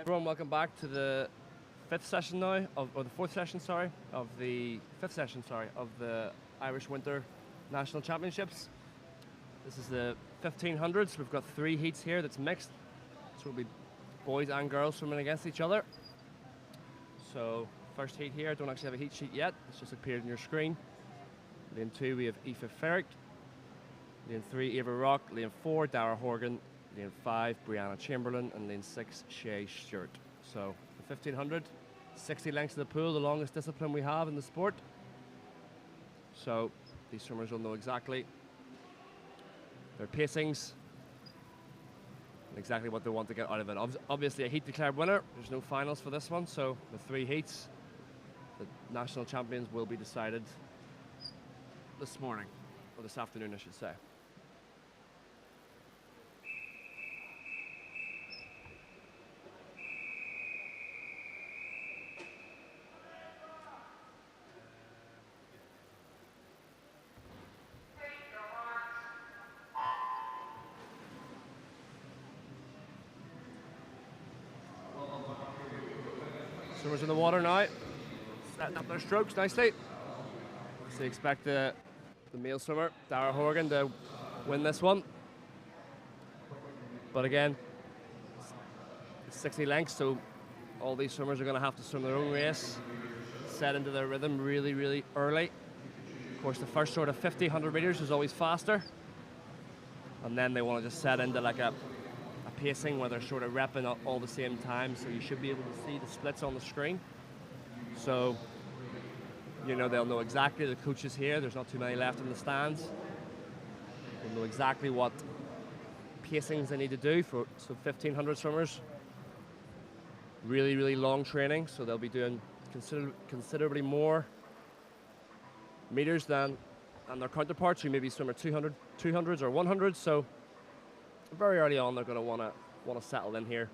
Everyone, welcome back to the fifth session now, or the fourth session, sorry, of the fifth session, sorry, of the Irish Winter National Championships. This is the 1500s. We've got 3 heats here that's mixed, so it'll be boys and girls swimming against each other. So, first heat here, don't actually have a heat sheet yet, it's just appeared on your screen. Lane 2 we have Aoife Ferrick, lane 3 Eva Rock, lane 4 Dara Horgan, lane 5 Brianna Chamberlain, and lane 6 Shay Stewart. So the 1500, 60 lengths of the pool, the longest discipline we have in the sport. So these swimmers will know exactly their pacings and exactly what they want to get out of it. Obviously a heat declared winner, there's no finals for this one, so the 3 heats, the national champions will be decided this morning, or this afternoon I should say. Swimmers in the water now, setting up their strokes nicely. So you expect the male swimmer, Dara Horgan, to win this one. But again, it's 60 lengths, so all these swimmers are going to have to swim their own race, set into their rhythm really, really early. Of course, the first sort of 50, 100 meters is always faster. And then they want to just set into like a pacing where they're sort of repping all the same time, so you should be able to see the splits on the screen. So, you know, they'll know exactly, the coaches here, there's not too many left in the stands. They'll know exactly what pacings they need to do for 1500 swimmers. Really, really long training, so they'll be doing considerably more meters than their counterparts who maybe swim at 200s or 100s. So very early on, they're going to want to settle in here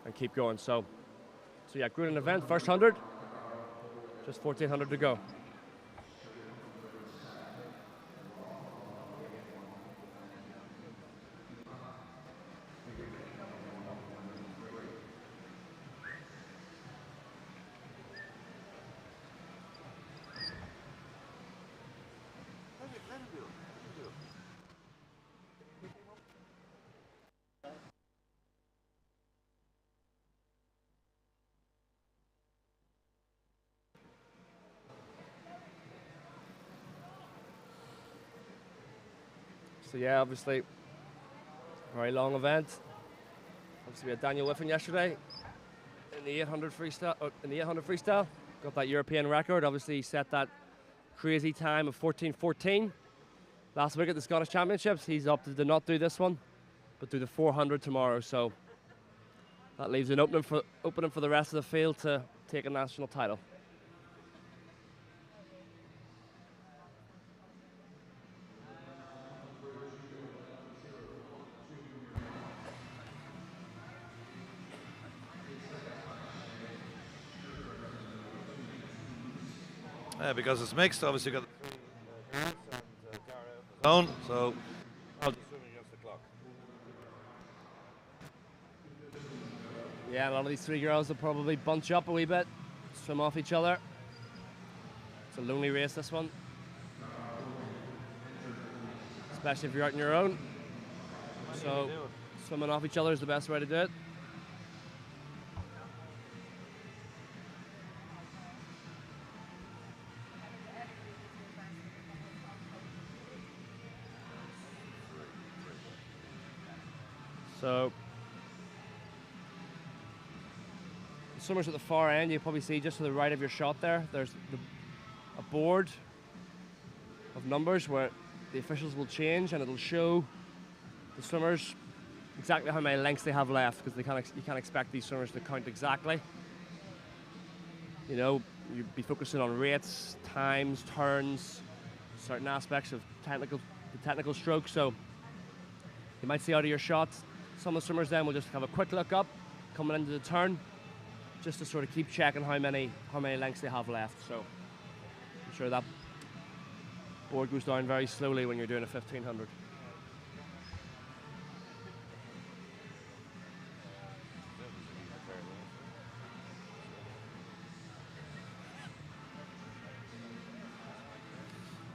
and keep going. So yeah, Gruden event, first 100, just 1400 to go. So yeah, obviously, very long event. Obviously, we had Daniel Wiffen yesterday in the 800 freestyle. Got that European record. Obviously, he set that crazy time of 14:14 last week at the Scottish Championships. He's opted to not do this one, but do the 400 tomorrow. So that leaves an opening for the rest of the field to take a national title. Yeah, because it's mixed, obviously you've got the zone, so I'll just swim against the clock. Yeah, a lot of these 3 girls will probably bunch up a wee bit, swim off each other. It's a lonely race, this one. Especially if you're out on your own. So swimming off each other is the best way to do it. So, the swimmers at the far end, you probably see just to the right of your shot there, there's a board of numbers where the officials will change and it'll show the swimmers exactly how many lengths they have left, because you can't expect these swimmers to count exactly. You know, you'd be focusing on rates, times, turns, certain aspects of the technical stroke, so you might see out of your shot. Some of the swimmers then will just have a quick look up coming into the turn, just to sort of keep checking how many lengths they have left. So I'm sure that board goes down very slowly when you're doing a 1500.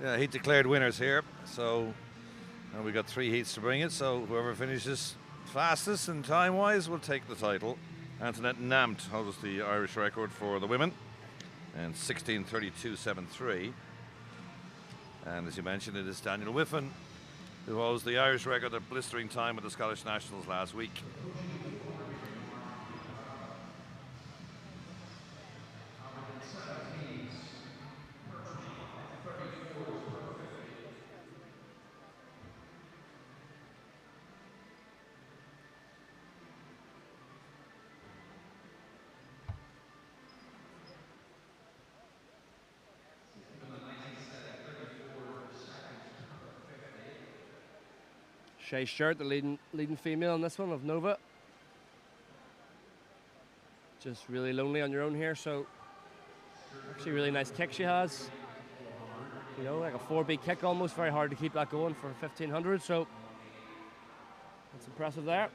Yeah, heat declared winners here. So, and we got 3 heats to bring it. So whoever finishes fastest and time-wise will take the title. Antoinette Namt holds the Irish record for the women, and 16:32.73. And as you mentioned, it is Daniel Wiffen who holds the Irish record at blistering time at the Scottish Nationals last week. Shay Shirt, the leading female in this one of Nova. Just really lonely on your own here, so actually really nice kick she has. You know, like a 4-beat kick almost, very hard to keep that going for 1500, so that's impressive there.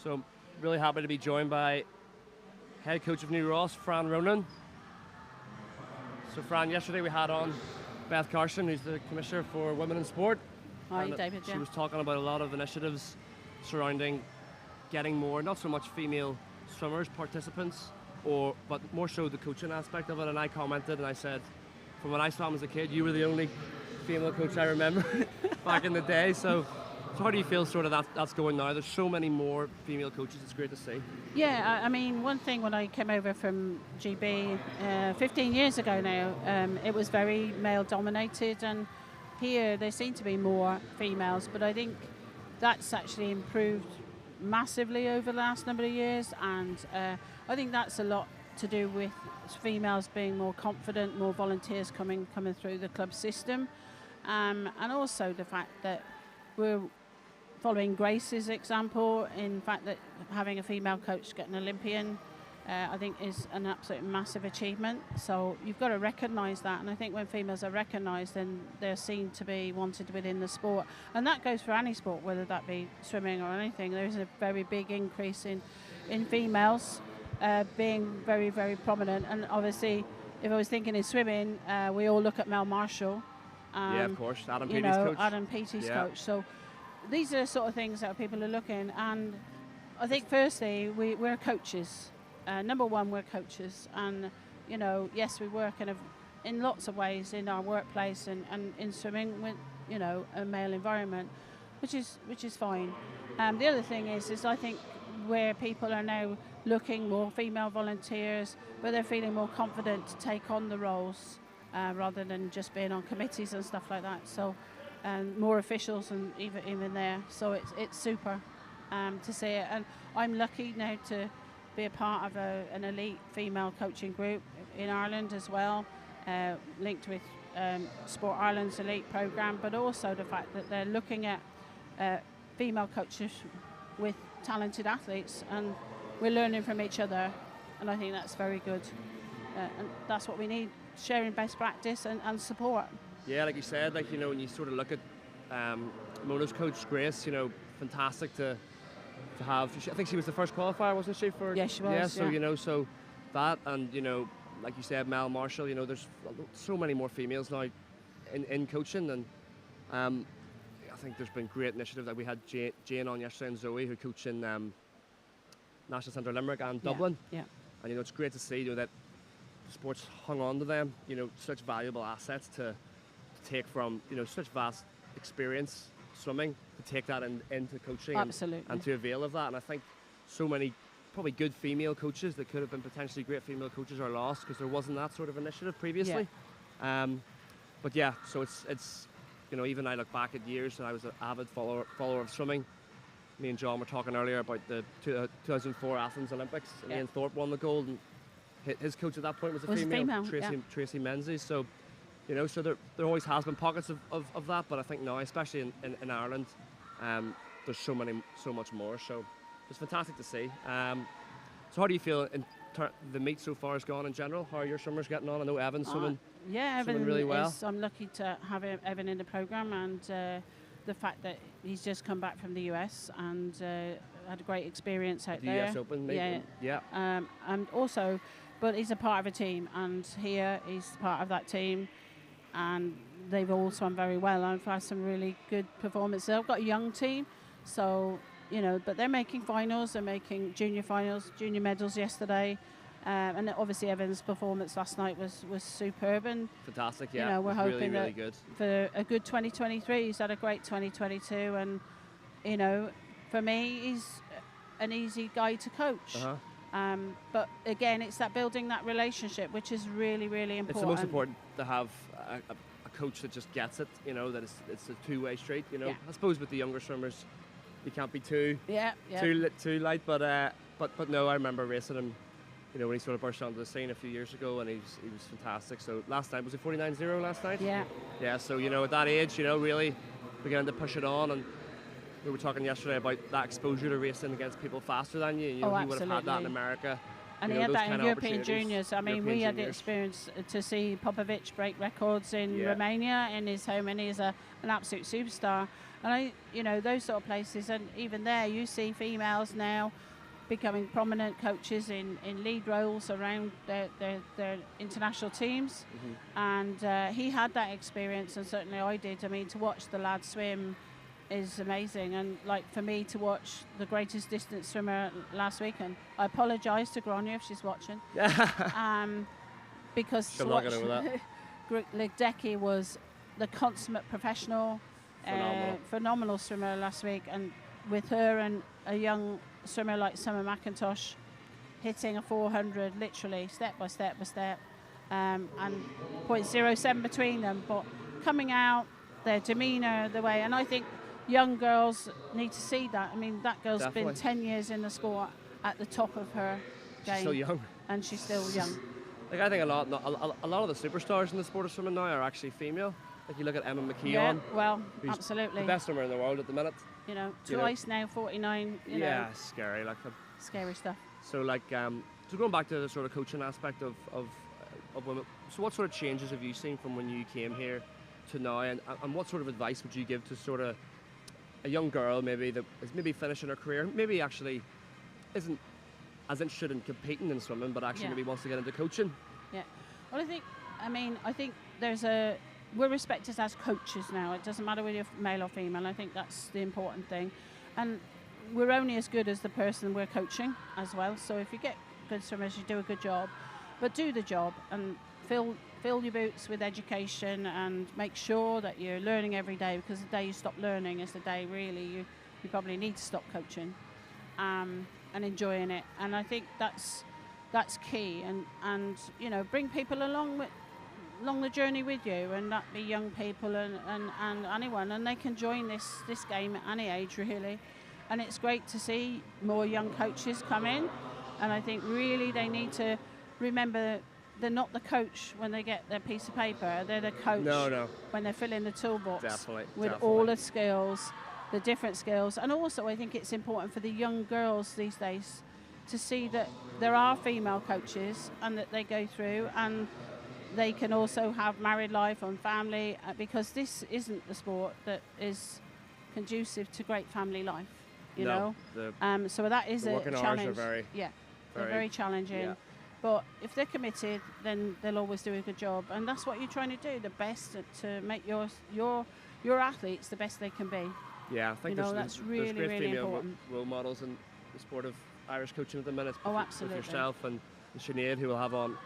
So really happy to be joined by head coach of New Ross, Fran Ronan. So Fran, yesterday we had on Beth Carson, who's the Commissioner for Women in Sport. Hi, David. She was talking about a lot of initiatives surrounding getting more, not so much female swimmers, participants, but more so the coaching aspect of it. And I commented and I said, from when I swam as a kid, you were the only female coach I remember back in the day. So how do you feel sort of that's going now? There's so many more female coaches. It's great to see. Yeah, I mean, one thing when I came over from GB 15 years ago now, it was very male dominated, and here there seem to be more females, but I think that's actually improved massively over the last number of years, and I think that's a lot to do with females being more confident, more volunteers coming through the club system, and also the fact that we're following Grace's example, in fact that having a female coach get an Olympian, I think is an absolute massive achievement. So you've got to recognise that, and I think when females are recognised, then they're seen to be wanted within the sport, and that goes for any sport, whether that be swimming or anything. There is a very big increase in females being very, very prominent, and obviously if I was thinking in swimming, we all look at Mel Marshall. Yeah, of course, Adam Peaty's coach. Adam Peaty's coach. So these are the sort of things that people are looking, and I think firstly we're coaches. Number one, we're coaches, and you know, yes, we work in lots of ways in our workplace and in swimming with, you know, a male environment, which is fine. The other thing is I think where people are now looking more female volunteers, but they're feeling more confident to take on the roles rather than just being on committees and stuff like that. So. And more officials and even there, so it's super to see it, and I'm lucky now to be a part of an elite female coaching group in Ireland as well, linked with Sport Ireland's elite programme, but also the fact that they're looking at female coaches with talented athletes, and we're learning from each other, and I think that's very good, and that's what we need, sharing best practice and support. Yeah, like you said, like, you know, when you sort of look at Mona's coach, Grace, you know, fantastic to have. I think she was the first qualifier, wasn't she? Yeah, she was. Yeah, so, you know, so that, and, you know, like you said, Mel Marshall, you know, there's so many more females now in coaching, and I think there's been great initiatives. Like we had Jane on yesterday and Zoe, who coach in National Centre Limerick and Dublin. Yeah. And, you know, it's great to see, you know, that the sport's hung on to them, you know, such valuable assets to take from, you know, such vast experience swimming, to take that into coaching. Absolutely. And to avail of that. And I think so many probably good female coaches that could have been potentially great female coaches are lost because there wasn't that sort of initiative previously. Yeah. But yeah, so it's you know, even I look back at years and I was an avid follower of swimming. Me and John were talking earlier about the 2004 Athens Olympics, and Ian Thorpe won the gold, and his coach at that point was a Was a female, female, Tracy Menzies. So, you know, so there always has been pockets of that, but I think now, especially in Ireland, there's so much more. So it's fantastic to see. So how do you feel the meet so far has gone in general? How are your swimmers getting on? I know Evan's swimming. Yeah, Evan really well. I'm lucky to have Evan in the programme, and the fact that he's just come back from the US and had a great experience out there. The US Open, maybe. Yeah. And also, but he's a part of a team, and here he's part of that team, and they've all swum very well. I've had some really good performances. I've got a young team, so, you know, but they're making finals, they're making junior finals, junior medals yesterday. And obviously Evan's performance last night was superb, and fantastic. Yeah, you know, we're hoping really good for a good 2023. He's had a great 2022, and you know, for me, he's an easy guy to coach. But again, it's that building that relationship, which is really, really important. It's the most important to have a coach that just gets it. You know, that it's a two-way street. You know, Yeah. I suppose with the younger swimmers, you can't be too light. But no, I remember racing him. You know, when he sort of burst onto the scene a few years ago, and he was fantastic. So last night, was it 49.0 last night? Yeah. Yeah, so, you know, at that age, you know, really began to push it on. And we were talking yesterday about that exposure to racing against people faster than you. You know, he would have had that in America. And he had that in European juniors. I mean, we had the experience to see Popovic break records in Romania in his home, and he's an absolute superstar. And you know, those sort of places, and even there, you see females now becoming prominent coaches in lead roles around their international teams. And he had that experience, and certainly I did. I mean, to watch the lads swim is amazing, and like for me to watch the greatest distance swimmer last weekend, I apologise to Grania if she's watching, because I'm not going to Legdecki was the consummate professional, phenomenal swimmer last week, and with her and a young swimmer like Summer McIntosh hitting a 400 literally step by step by step, and 0.07 between them, but coming out, their demeanour, the way, and I think young girls need to see that. I mean, that girl's been 10 years in the sport at the top of her game. She's still young. And she's still young. Like, I think a lot of the superstars in the sport of swimming now are actually female. Like, you look at Emma McKeon. Well, absolutely. The best swimmer in the world at the minute. You know, twice now, 49, you know. Yeah, scary. Like, scary stuff. So, like, so going back to the sort of coaching aspect of women, so what sort of changes have you seen from when you came here to now, and what sort of advice would you give to sort of a young girl maybe that is maybe finishing her career, maybe actually isn't as interested in competing in swimming, but actually maybe wants to get into coaching? Yeah. Well, I think we're respected as coaches now. It doesn't matter whether you're male or female. I think that's the important thing. And we're only as good as the person we're coaching as well. So if you get good swimmers, you do a good job. But do the job and fill your boots with education, and make sure that you're learning every day, because the day you stop learning is the day really you probably need to stop coaching, and enjoying it. And I think that's key. And you know, bring people along the journey with you, and that be young people and anyone, and they can join this game at any age really. And it's great to see more young coaches come in, and I think really they need to remember they're not the coach when they get their piece of paper. They're the coach when they're filling the toolbox with all the skills, the different skills. And also I think it's important for the young girls these days to see that there are female coaches, and that they go through, and they can also have married life and family, because this isn't the sport that is conducive to great family life, you know. So that is a challenge. They're very challenging. Yeah. But if they're committed, then they'll always do a good job, and that's what you're trying to do, the best to make your athletes the best they can be. Yeah, I think that's really, great really female important. Role models in the sport of Irish coaching at the minute. Oh, absolutely. With yourself and Sinead, who we'll have on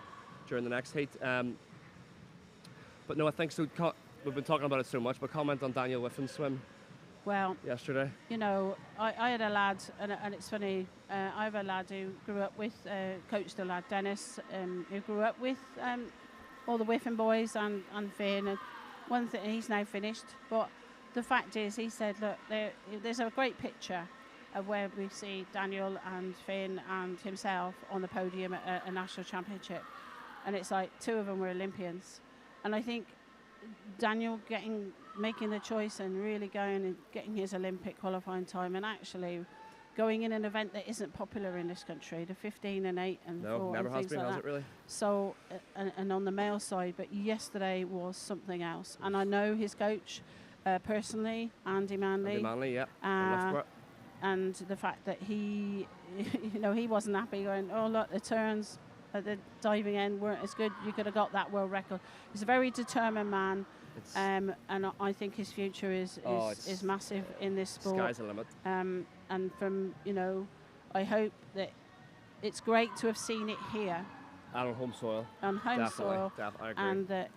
during the next heat. But no, I think so. We've been talking about it so much, but comment on Daniel Wiffen's swim. Well, yesterday. You know, I had a lad, and it's funny, I have a lad who grew up with, coached a lad, Dennis, who grew up with all the Wiffen boys and Finn, and one thing, he's now finished, but the fact is, he said, look, there's a great picture where we see Daniel and Finn and himself on the podium at a national championship. And it's like 2 of them were Olympians. And I think Daniel making the choice and really going and getting his Olympic qualifying time, and actually going in an event that isn't popular in this country, the 15 and 8 and 4 never and has things been, like has that. it really? So, and on the male side, but yesterday was something else. And I know his coach personally, Andy Manley. Andy Manley, yeah. And the fact that he, he wasn't happy going, oh, look, the turns at the diving end weren't as good. You could have got that world record. He's a very determined man. And I think his future is massive in this sport. Sky's the limit. And from, I hope that it's great to have seen it here. And on home soil. On home soil. I agree. And that,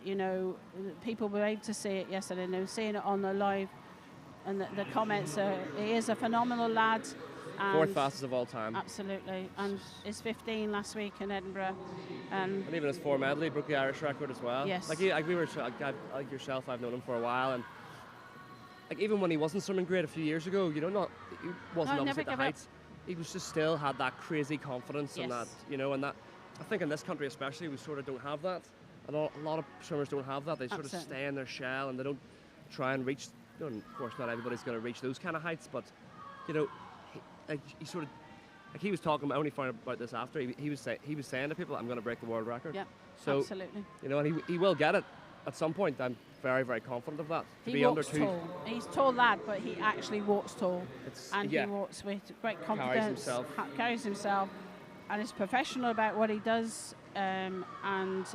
people were able to see it yesterday, and they were seeing it on the live. And the comments are, he is a phenomenal lad. Fourth fastest of all time. Absolutely. And his 15 last week in Edinburgh. And even his 4 medley broke the Irish record as well. Yes. Like yourself, I've known him for a while, and like even when he wasn't swimming great a few years ago, he wasn't obviously at the heights. He was just still had that crazy confidence and that, and that. I think in this country especially, we sort of don't have that. And a lot of swimmers don't have that. They sort of stay in their shell and they don't try and reach. And of course, not everybody's going to reach those kind of heights, but he sort of, like he was talking. I only found out about this after he was saying to people, "I'm going to break the world record." Yeah, so, absolutely. And he will get it at some point. I'm very, very confident of that. He walks tall. He's a tall lad, but he actually walks tall, he walks with great confidence. Carries himself, and is professional about what he does. And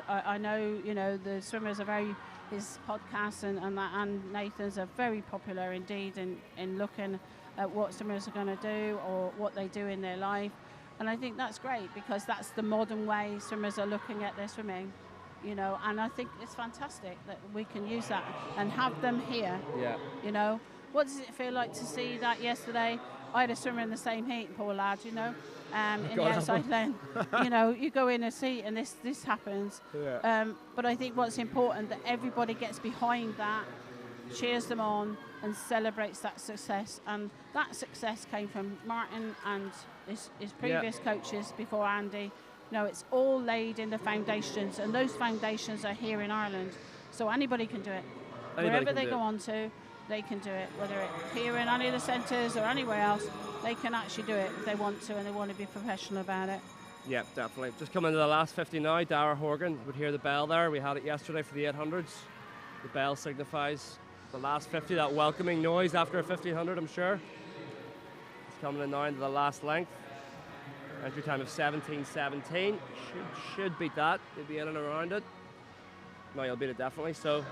I know, the swimmers are very. His podcast and Nathan's are very popular indeed in looking at what swimmers are going to do or what they do in their life. And I think that's great because that's the modern way swimmers are looking at their swimming, and I think it's fantastic that we can use that and have them here. Yeah. What does it feel like to see that yesterday? I had a swimmer in the same heat, poor lad, in the outside lane. You go in a seat and this happens. Yeah. But I think what's important that everybody gets behind that, cheers them on and celebrates that success. And that success came from Martin and his previous coaches before Andy. It's all laid in the foundations, and those foundations are here in Ireland. So anybody can do it. Wherever they go on to, they can do it. Whether it's here in any of the centres or anywhere else, they can actually do it if they want to and they want to be professional about it. Yeah, definitely. Just coming to the last 50 now, Dara Horgan would hear the bell there. We had it yesterday for the 800s. The bell signifies the last 50, that welcoming noise after a 1500, I'm sure. It's coming in now into the last length. Entry time of 17:17. Should beat that. He'll be in and around it. No, he'll beat it definitely. So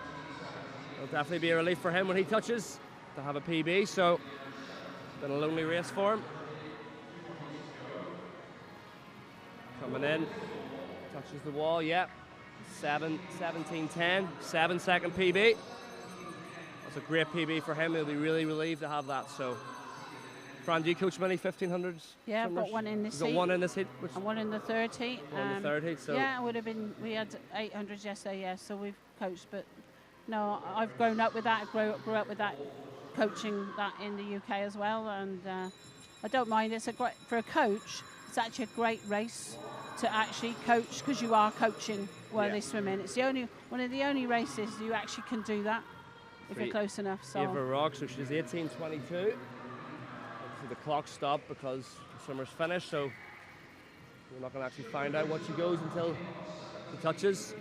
it'll definitely be a relief for him when he touches to have a PB. So been a lonely race for him. Coming in, touches the wall. Yep. 17:10. 7-second PB. That's a great PB for him. He'll be really relieved to have that. So. Fran, do you coach many 1500s? Yeah, I've got one in this heat. Got one in this heat? And one in the third heat. One in the third heat, so... Yeah, it would have been... We had 800s yesterday, yeah, so we've coached, but... No, I've grown up with that. I grew up with that, coaching that in the UK as well, and I don't mind. It's for a coach, it's actually a great race to actually coach, because you are coaching while they swim in. It's one of the only races you actually can do that, if you're close enough. So. Eva Rock, so she's 18:22. The clock stopped because the swimmer's finished, so we're not going to actually find out what she goes until he touches.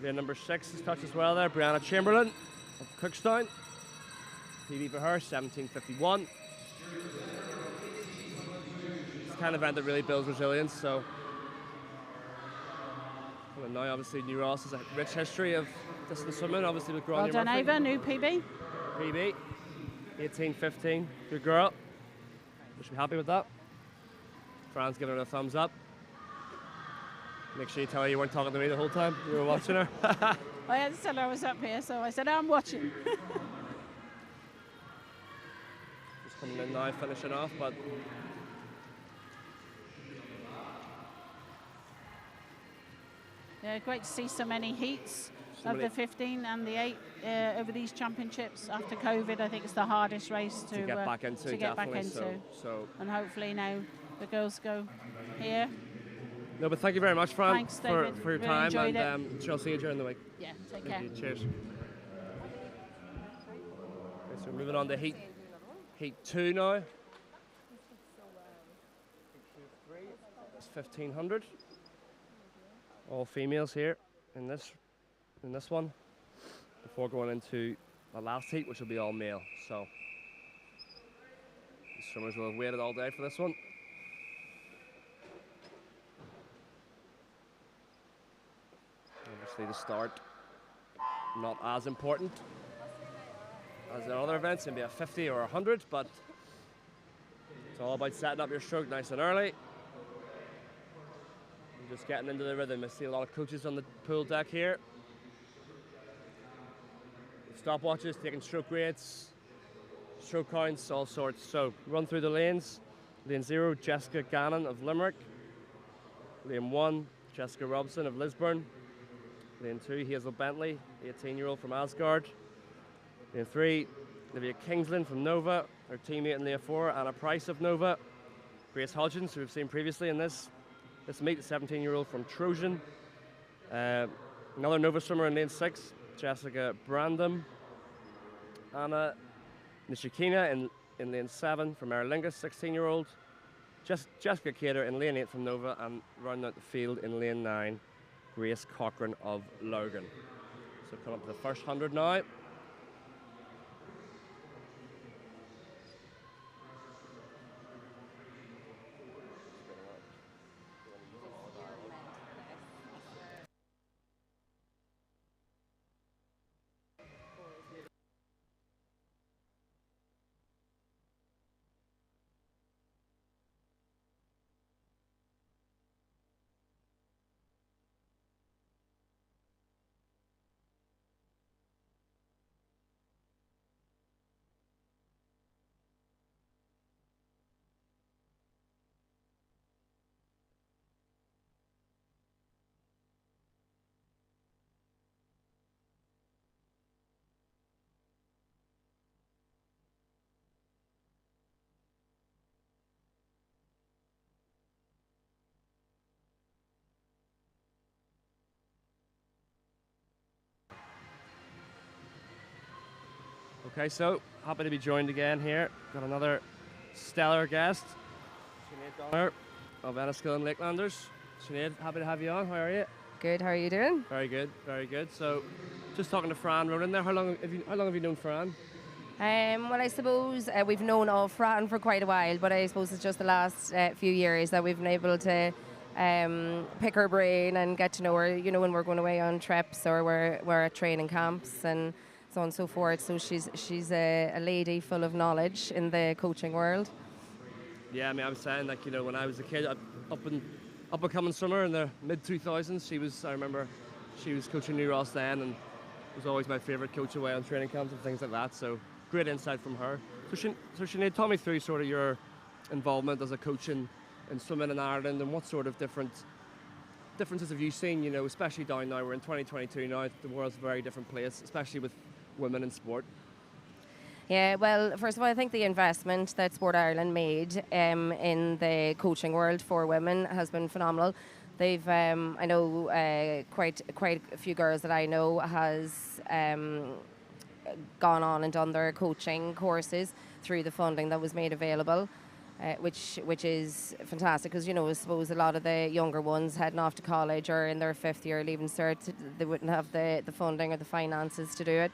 Then number 6 is touched as well there, Brianna Chamberlain of Cookstown. PB for her, 17:51. It's the kind of event that really builds resilience, so. Well, now obviously New Ross has a rich history of distance swimming, obviously with Grania Well done, Murphy. Ava, new PB. PB. 18:15, good girl. We should be happy with that. Fran's giving her a thumbs up. Make sure you tell her you weren't talking to me the whole time. You were watching her. I had to tell her I was up here, so I said, I'm watching. Just coming in now, finishing off, but... great to see so many heats So of many- the 15 and the 8 over these championships. After COVID, I think it's the hardest race to get back into, to get back definitely. into. So And hopefully now the girls go here. no, but thank you very much, Fran, Thanks, for David. your Really time, enjoyed and it. sure I'll see you during the week. Yeah, take care. Thank you. Cheers. Okay, so moving on to heat 2 now. It's 1500. All females here in this one. Before going into the last heat, which will be all male. So the swimmers will have waited all day for this one. Obviously, the start not as important as in other events, maybe a 50 or 100, but it's all about setting up your stroke nice and early. And just getting into the rhythm. I see a lot of coaches on the pool deck here. Stopwatches, taking stroke rates, stroke counts, all sorts. So run through the lanes. Lane 0, Jessica Gannon of Limerick. Lane 1, Jessica Robson of Lisburn. Lane 2, Hazel Bentley, 18-year-old from Asgard. Lane 3, Olivia Kingsland from Nova. Her teammate in lane 4, Anna Price of Nova. Grace Hodgins, who we've seen previously in this meet, 17-year-old from Trojan. Another Nova swimmer in lane 6, Jessica Brandam. Anna Nishikina in lane 7 from Aer Lingus, 16-year-old. Jessica Cater in lane 8 from Nova, and rounding out the field in lane 9, Grace Cochran of Logan. So coming up to the first 100 now. Okay, so happy to be joined again here. Got another stellar guest, Sinead Donner of Enniskillen Lakelanders. Sinead, happy to have you on. How are you? Good, how are you doing? Very good, very good. So, just talking to Fran Ronan there. How long have you known Fran? Well, I suppose we've known of Fran for quite a while, but I suppose it's just the last few years that we've been able to pick her brain and get to know her, you know, when we're going away on trips or we're at training camps and so on and so forth. So she's a lady full of knowledge in the coaching world. Yeah, I mean, I was saying, like, you know, when I was a kid, up and coming swimmer in the mid 2000s, I remember she was coaching New Ross then, and was always my favourite coach away on training camps and things like that. So great insight from her. So Sinead, talk me through sort of your involvement as a coach in swimming in Ireland, and what sort of differences have you seen, you know, especially down now, we're in 2022 now, the world's a very different place, especially with women in sport. Yeah, well, first of all, I think the investment that Sport Ireland made in the coaching world for women has been phenomenal. They've, I know quite a few girls that I know has gone on and done their coaching courses through the funding that was made available, which is fantastic, because, you know, I suppose a lot of the younger ones heading off to college or in their 5th year leaving cert, they wouldn't have the funding or the finances to do it.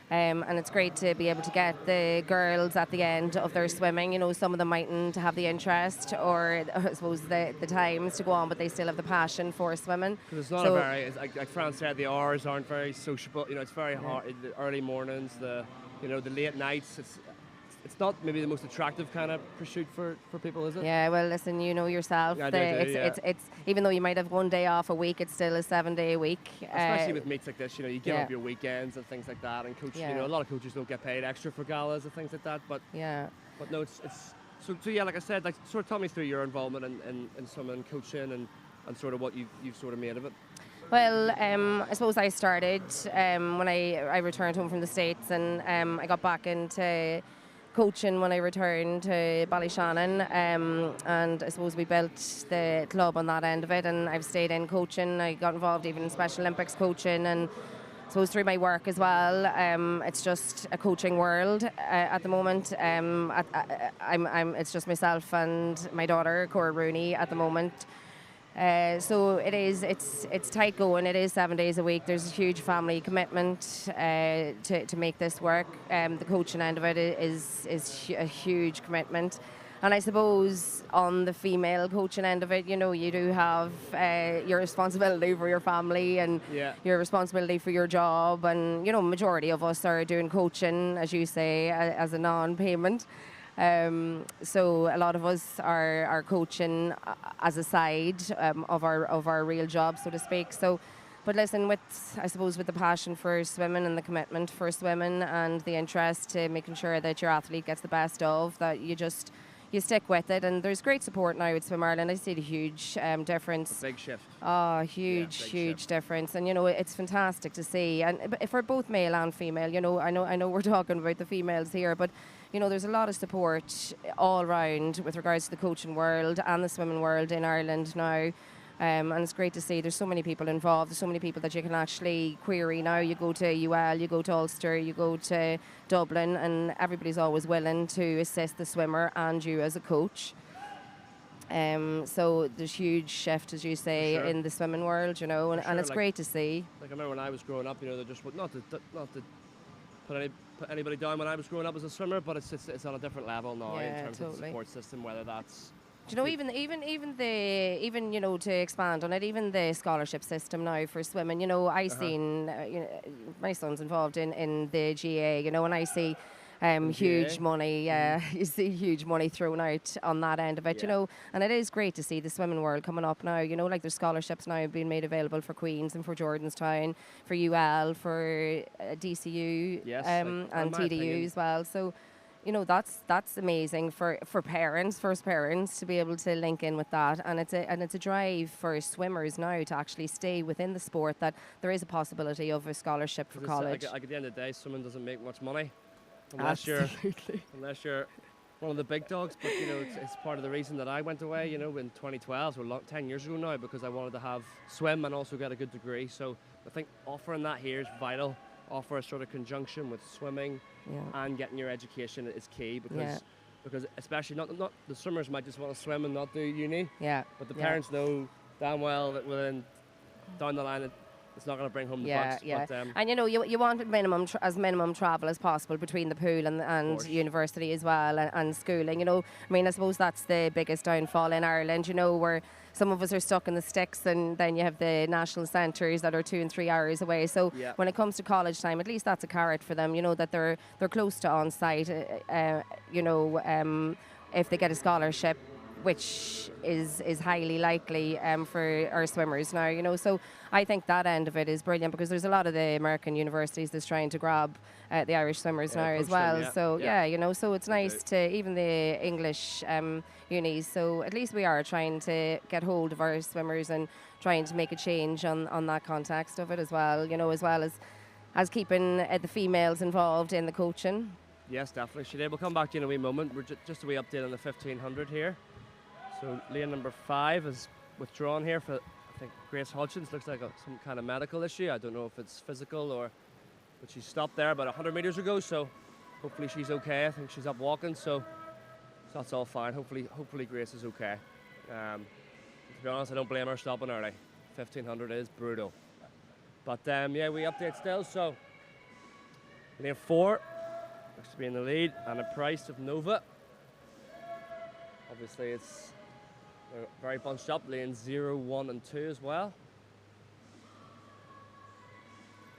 And it's great to be able to get the girls at the end of their swimming. You know, some of them mightn't have the interest or I suppose the times to go on, but they still have the passion for swimming. Because it's not a very, like Fran said, the hours aren't very sociable. You know, it's very hard. The early mornings, the late nights. It's not maybe the most attractive kind of pursuit for people, is it? Yeah, well, listen, you know yourself. Yeah, it's even though you might have one day off a week, it's still a 7-day week. Especially with meets like this, you know, you give up your weekends and things like that, and coach. You know, a lot of coaches don't get paid extra for galas and things like that. But but no, it's so yeah. Like I said, like sort of talk me through your involvement in swimming, coaching, and sort of what you've sort of made of it. Well, I suppose I started when I returned home from the States, and I got back into coaching when I returned to Ballyshannon, and I suppose we built the club on that end of it, and I've stayed in coaching. I got involved even in Special Olympics coaching, and I suppose through my work as well. It's just a coaching world at the moment. It's just myself and my daughter, Cora Rooney, at the moment. So it's tight going. It is 7 days a week. There's a huge family commitment to make this work. The coaching end of it is a huge commitment. And I suppose on the female coaching end of it, you know, you do have your responsibility for your family and your responsibility for your job. And, you know, majority of us are doing coaching, as you say, as a non-payment. So a lot of us are coaching as a side of our real job, so to speak. So, but listen, I suppose with the passion for swimming and the commitment for swimming and the interest to making sure that your athlete gets the best of, that you stick with it. And there's great support now with Swim Ireland. I see a huge difference. Big shift. Oh, huge difference. And, you know, it's fantastic to see. And for both male and female, you know, I know we're talking about the females here, but, you know, there's a lot of support all round with regards to the coaching world and the swimming world in Ireland now. And it's great to see there's so many people involved. There's so many people that you can actually query now. You go to UL, you go to Ulster, you go to Dublin, and everybody's always willing to assist the swimmer and you as a coach. So there's huge shift, as you say, in the swimming world, you know, and it's great to see. Like I remember when I was growing up, you know, just not to put anybody down when I was growing up as a swimmer, but it's on a different level now in terms of the support system, whether that's. Do you know, even you know, to expand on it, even the scholarship system now for swimming, you know, I seen you know, my son's involved in the GA, you know, and I see huge money. You see huge money thrown out on that end of it, you know, and it is great to see the swimming world coming up now. You know, like there's scholarships now being made available for Queen's and for Jordanstown, for UL, for DCU, and TDU as well. So, you know, that's amazing for parents, first parents, to be able to link in with that, and it's a drive for swimmers now to actually stay within the sport, that there is a possibility of a scholarship for college. Like at the end of the day, swimming doesn't make much money unless you're one of the big dogs. But you know, it's part of the reason that I went away. You know, in 2012, so 10 years ago now, because I wanted to have swim and also get a good degree. So I think offering that here is vital. Offer a sort of conjunction with swimming and getting your education is key, because especially not the swimmers might just want to swim and not do uni, but the parents know damn well that down the line it's not going to bring home the bucks. But, and you know, you want minimum travel as possible between the pool and university as well, and schooling. You know, I mean, I suppose that's the biggest downfall in Ireland. You know, where some of us are stuck in the sticks, and then you have the national centres that are 2 and 3 hours away. So when it comes to college time, at least that's a carrot for them. You know, that they're close to on site. You know, if they get a scholarship, which is highly likely for our swimmers now, you know. So I think that end of it is brilliant, because there's a lot of the American universities that's trying to grab the Irish swimmers now as well. So you know, so it's nice to, even the English unis, so at least we are trying to get hold of our swimmers and trying to make a change on that context of it as well, you know, as well as keeping the females involved in the coaching. Yes, definitely. Sinead, we'll come back to you in a wee moment. We're just a wee update on the 1500 here. So lane number 5 is withdrawn here for, I think, Grace Hutchins. Looks like some kind of medical issue. I don't know if it's physical but she stopped there about 100 metres ago, so hopefully she's okay. I think she's up walking, so that's all fine. Hopefully Grace is okay. To be honest, I don't blame her stopping early. 1500 is brutal. But we update still. So lane 4 looks to be in the lead, and a Price of Nova. Obviously, they're very bunched up, lanes 0, 1 and 2 as well.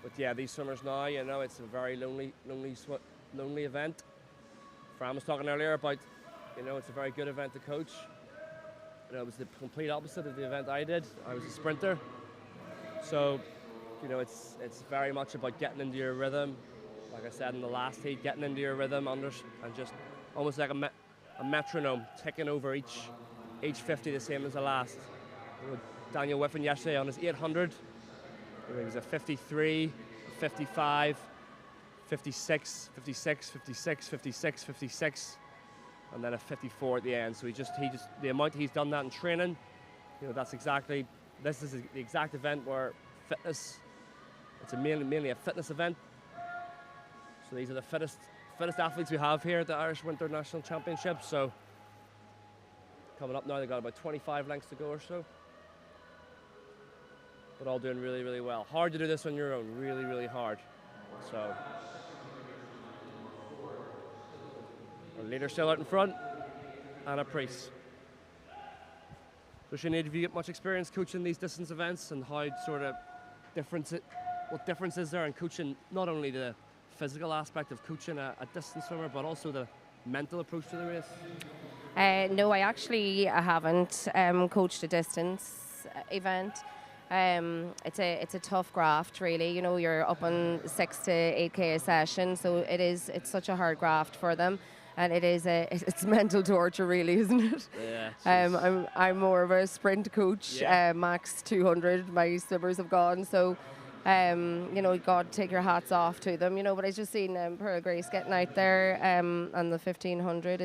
But yeah, these swimmers now, you know, it's a very lonely event. Fran was talking earlier about, you know, it's a very good event to coach. You know, it was the complete opposite of the event I did. I was a sprinter. So, you know, it's very much about getting into your rhythm. Like I said in the last heat, getting into your rhythm and just almost like a metronome, ticking over each 50 the same as the last. You know, Daniel Wiffen yesterday on his 800, It was a 53, 55, 56, 56, 56, 56, 56, and then a 54 at the end. So he just the amount he's done that in training, you know, this is the exact event where fitness, it's mainly a fitness event. So these are the fittest athletes we have here at the Irish Winter National Championships. So coming up now, they've got about 25 lengths to go or so. But all doing really, really well. Hard to do this on your own, really, really hard. So our leader still out in front, Anna Priest. So Sinead, have you got much experience coaching these distance events, and how sort of what difference is there in coaching not only the physical aspect of coaching a distance swimmer, but also the mental approach to the race? No, I haven't coached a distance event. It's a tough graft, really. You know, you're up on 6 to 8K a session, so it's such a hard graft for them, and it's mental torture, really, isn't it? Yeah. I'm more of a sprint coach. Yeah. Max 200, my swimmers have gone, so. You know, God, take your hats off to them. You know, but I just seen Pearl Grace getting out there on the 1500.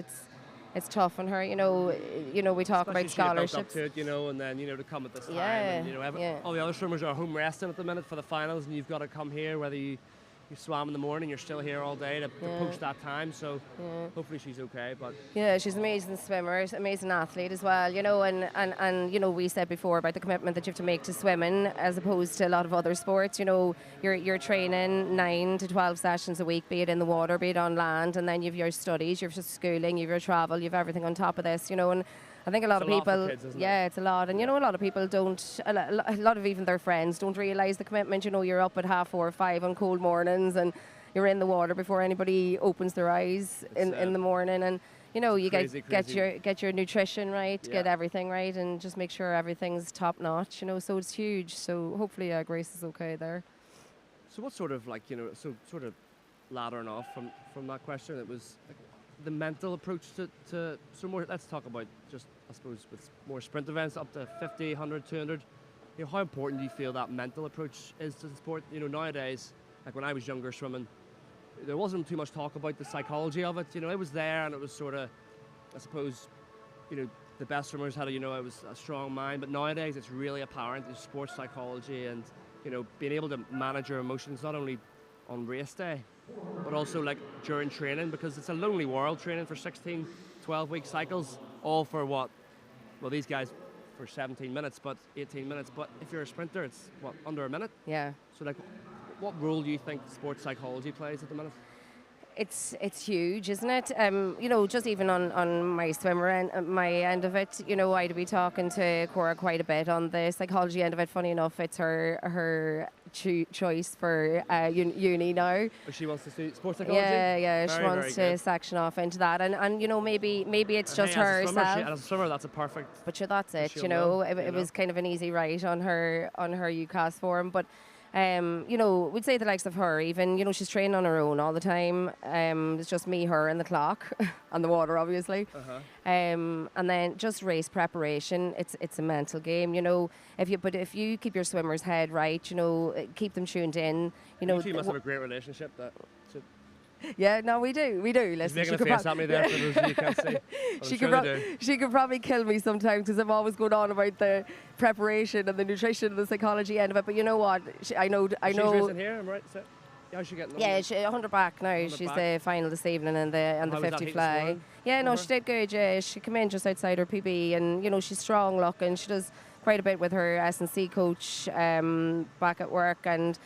It's tough on her. You know, we talk Especially about she had built scholarships. up to it, you know, and then, you know, to come at this time, Yeah, and, you know, all the other swimmers are home resting at the minute for the finals, and you've got to come here, whether you swam in the morning, you're still here all day to post that time. So hopefully she's okay. But yeah, she's an amazing swimmer, amazing athlete as well. You know, and you know, we said before about the commitment that you have to make to swimming as opposed to a lot of other sports. You know, you're training 9 to 12 sessions a week, be it in the water, be it on land, and then you've your studies, you've your schooling, you've your travel, you've everything on top of this. You know, and I think a lot of people, kids, isn't yeah, it's a lot, and you know, a lot of people don't, a lot of even their friends don't realise the commitment. You know, you're up at 4:30 or 5 on cold mornings, and you're in the water before anybody opens their eyes in the morning, and you know, you crazy. get your nutrition right, Yeah. get everything right, and just make sure everything's top notch. You know, so it's huge. So hopefully, Grace is okay there. so what sort of, like, you know, so sort of laddering off from that question, it was like the mental approach to so more. Let's talk about just, I suppose, with more sprint events up to 50, 100, 200. You know, how important do you feel that mental approach is to the sport? You know, nowadays, like when I was younger swimming, there wasn't too much talk about the psychology of it. You know, it was there, and it was sort of, I suppose, you know, the best swimmers had it was a strong mind. But nowadays, it's really apparent. There's sports psychology, and, you know, being able to manage your emotions not only on race day, but also like during training, because it's a lonely world training for 16, 12-week cycles, all for what? Well, these guys for 17 minutes, but 18 minutes. But if you're a sprinter, it's what, under a minute? Yeah. So like, what role do you think sports psychology plays at the minute? It's huge, isn't it? You know, just even on my swimmer end, my end of it, you know, I'd be talking to Cora quite a bit on the psychology end of it. Funny enough, it's her choice for uni now. Oh, she wants to do sports psychology? Yeah, very, she wants to section off into that, and you know, maybe it's just hey, herself. As a swimmer, that's a perfect. But sure, that's it. she'll You know, know, it was kind of an easy write on her UCAS form, but. You know, we'd say the likes of her, even, you know, she's training on her own all the time. It's just me, her, and the clock, and the water, obviously. And then just race preparation. It's a mental game, you know. If you keep your swimmer's head right, you know, keep them tuned in. You know, You two must have a great relationship. yeah, no, we do. Listen, She's making a face at me there for those of you who can't see. She could probably kill me sometimes because I'm always going on about the preparation and the nutrition and the psychology end of it. But you know what? I know. She's racing here, I'm right? So, how's she getting on? Yeah, 100 back now. 100 She's back. the final this evening and the How was that 50 heat fly. this morning? Yeah, no, Over? she did good. Yeah, she came in just outside her PB, and you know, she's strong looking. She does quite a bit with her S&C coach back at work, and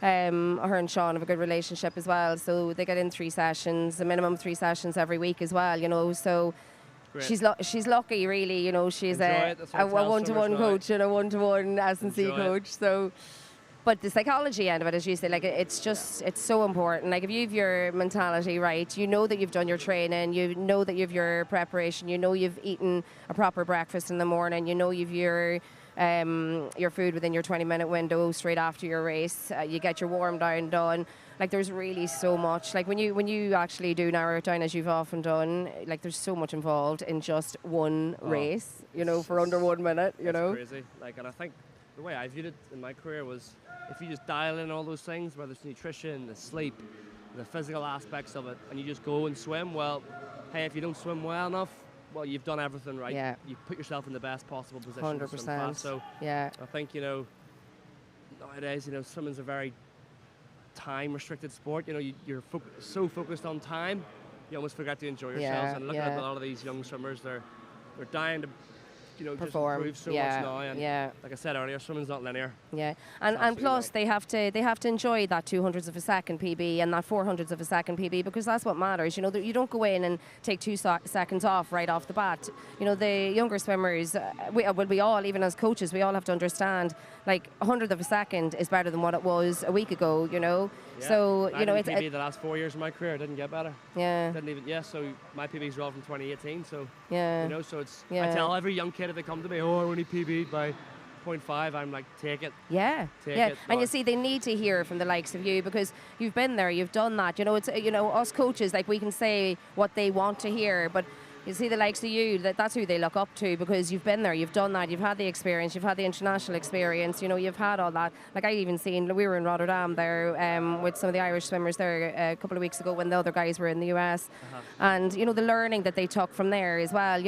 her and Sean have a good relationship as well. So they get in 3 sessions, a minimum 3 sessions every week as well. You know, so. Great. she's lucky, really. You know, she's Enjoy a it, that's what I tell one-to-one swimmers now. coach and a one-to-one S&C Enjoy it. coach. So, but the psychology end of it, as you say, like it's so important. Like if you have your mentality right, you know that you've done your training, you know that you've your preparation, you know you've eaten a proper breakfast in the morning, you know you've your food within your 20-minute window straight after your race. You get your warm down done. Like there's really so much. Like when you actually do narrow it down, as you've often done, like there's so much involved in just one race. You know, for under 1 minute. You know, crazy. Like, and I think the way I viewed it in my career was if you just dial in all those things, whether it's nutrition, the sleep, the physical aspects of it, and you just go and swim, well, hey, if you don't swim well enough, well, you've done everything right. Yeah. You put yourself in the best possible position 100%. to swim fast. So yeah. I think, nowadays, someone's a very time-restricted sport. You're so focused on time, you almost forget to enjoy yourselves. Yeah, And looking at a lot of these young swimmers, they're dying to just Perform. improve so Yeah, much now. And yeah. like I said earlier, swimming's not linear. Yeah, and plus right. they have to enjoy that 200ths of a second PB and that 400ths of a second PB, because that's what matters. You don't go in and take 2 seconds off right off the bat. The younger swimmers, we all, even as coaches, we all have to understand, like, 100th of a second is better than what it was a week ago. Yeah. So I didn't it's PB the last 4 years of my career. I didn't get better. yeah. Didn't even. So my PBs are all from 2018. So Yeah. so it's. Yeah. I tell every young kid if they come to me, oh, I only PB'd by 0.5. I'm like, take it. Yeah, Take yeah, it, and you but- see, they need to hear from the likes of you, because you've been there, you've done that. It's us coaches, like, we can say what they want to hear, but you see the likes of you, that's who they look up to, because you've been there, you've done that, you've had the experience, you've had the international experience. You've had all that. Like, I even seen, we were in Rotterdam there with some of the Irish swimmers there a couple of weeks ago when the other guys were in the US, and the learning that they took from there as well.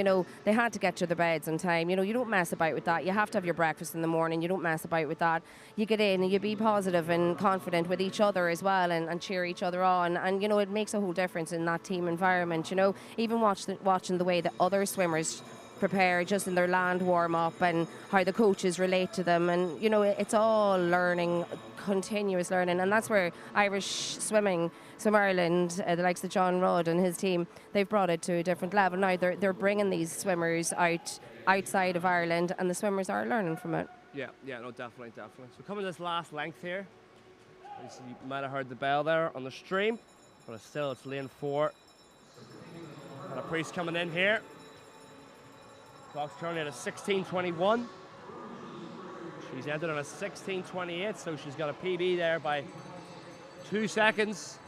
They had to get to their beds on time. You don't mess about with that. You have to have your breakfast in the morning. You don't mess about with that. You get in and you be positive and confident with each other as well, and cheer each other on, and it makes a whole difference in that team environment. Even watching the way that other swimmers prepare just in their land warm up, and how the coaches relate to them, and it's all learning, continuous learning. And that's where Irish Swim Ireland, the likes of John Rudd and his team, they've brought it to a different level. Now they're bringing these swimmers outside of Ireland, and the swimmers are learning from it. Yeah, no, definitely. So coming to this last length here, you might have heard the bell there on the stream, but it's lane 4. And a priest coming in here. Clock's currently at a 16:21. She's entered on a 16:28, so she's got a PB there by 2 seconds.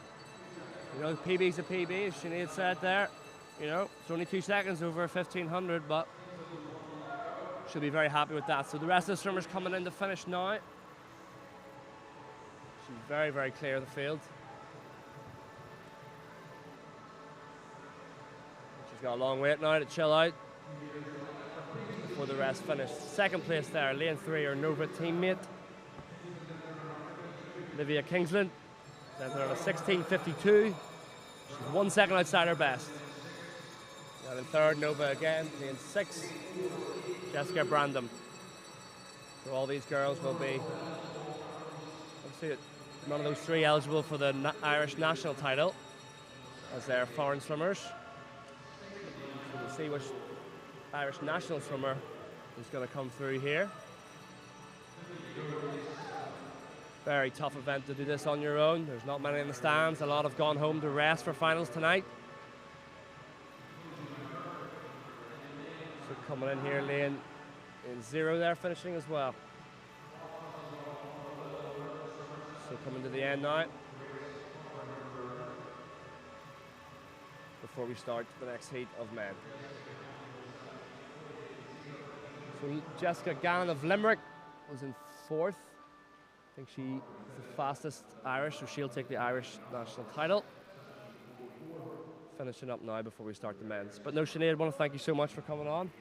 The PB's a PB, as Sinead said there. It's only 2 seconds over 1500, but she'll be very happy with that. So the rest of the swimmers coming in to finish now. She's very, very clear of the field. She's got a long wait now to chill out before the rest finish. Second place there, lane 3, her Nova teammate, Olivia Kingsland. Entered on a 16:52. She's 1 second outside her best. And in third, Nova again, lane 6, Jessica Brandom. So all these girls will be, obviously, none of those 3 eligible for the Irish national title, as they're foreign swimmers. So we'll see which Irish national swimmer is going to come through here. Very tough event to do this on your own. There's not many in the stands. A lot have gone home to rest for finals tonight. So coming in here, lane in 0 there, finishing as well. So coming to the end now, before we start the next heat of men. So Jessica Gannon of Limerick was in 4th. I think she is the fastest Irish, so she'll take the Irish national title. Finishing up now before we start the men's. But no, Sinead, I want to thank you so much for coming on.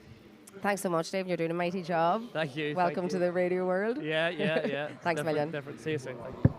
Thanks so much, Dave. You're doing a mighty job. Thank you. Welcome to the radio world. Yeah. Thanks a million. Different. See you soon. Thank you.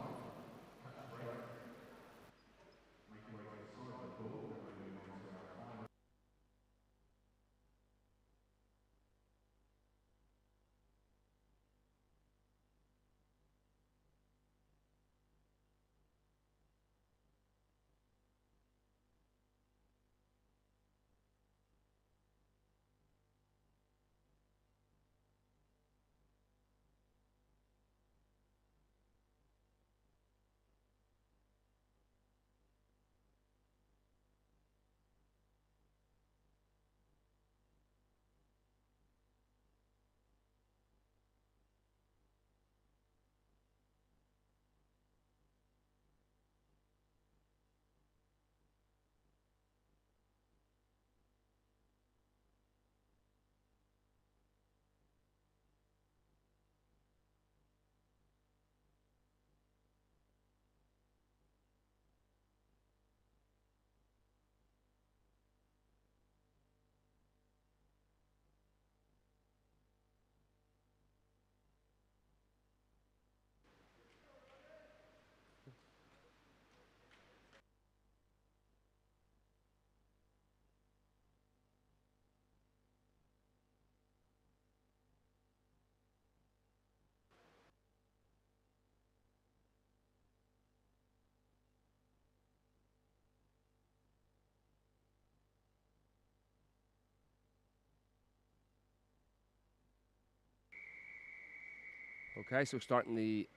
Okay, so starting the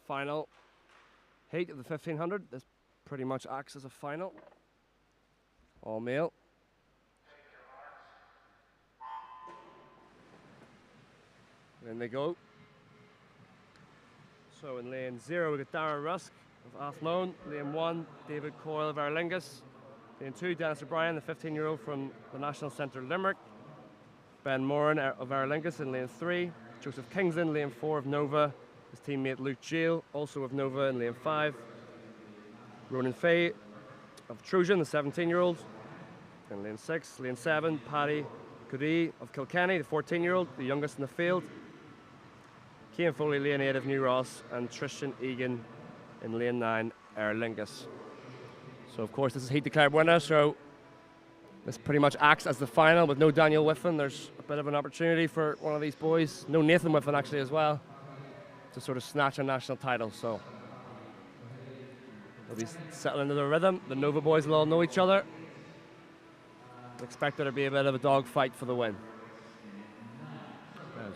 final heat of the 1500. This pretty much acts as a final. All male. In they go. So in lane 0 we got Darren Rusk of Athlone. Lane 1, David Coyle of Aer Lingus. Lane 2, Dennis O'Brien, the 15-year-old from the National Centre Limerick. Ben Moran of Aer Lingus in lane 3. Joseph Kingsland, lane 4 of Nova. His teammate Luke Jale, also of Nova in lane 5. Ronan Fay of Trojan, the 17-year-old. In lane 6, lane 7, Paddy Cuddy of Kilkenny, the 14-year-old, the youngest in the field. Cian Foley, lane 8 of New Ross, and Tristan Egan in lane 9, Aer Lingus. So of course this is heat declared winner, so this pretty much acts as the final with no Daniel Wiffen. There's a bit of an opportunity for one of these boys, no Nathan Wiffen actually as well, to sort of snatch a national title. So they'll be settling into the rhythm. The Nova boys will all know each other. Expect there to be a bit of a dogfight for the win.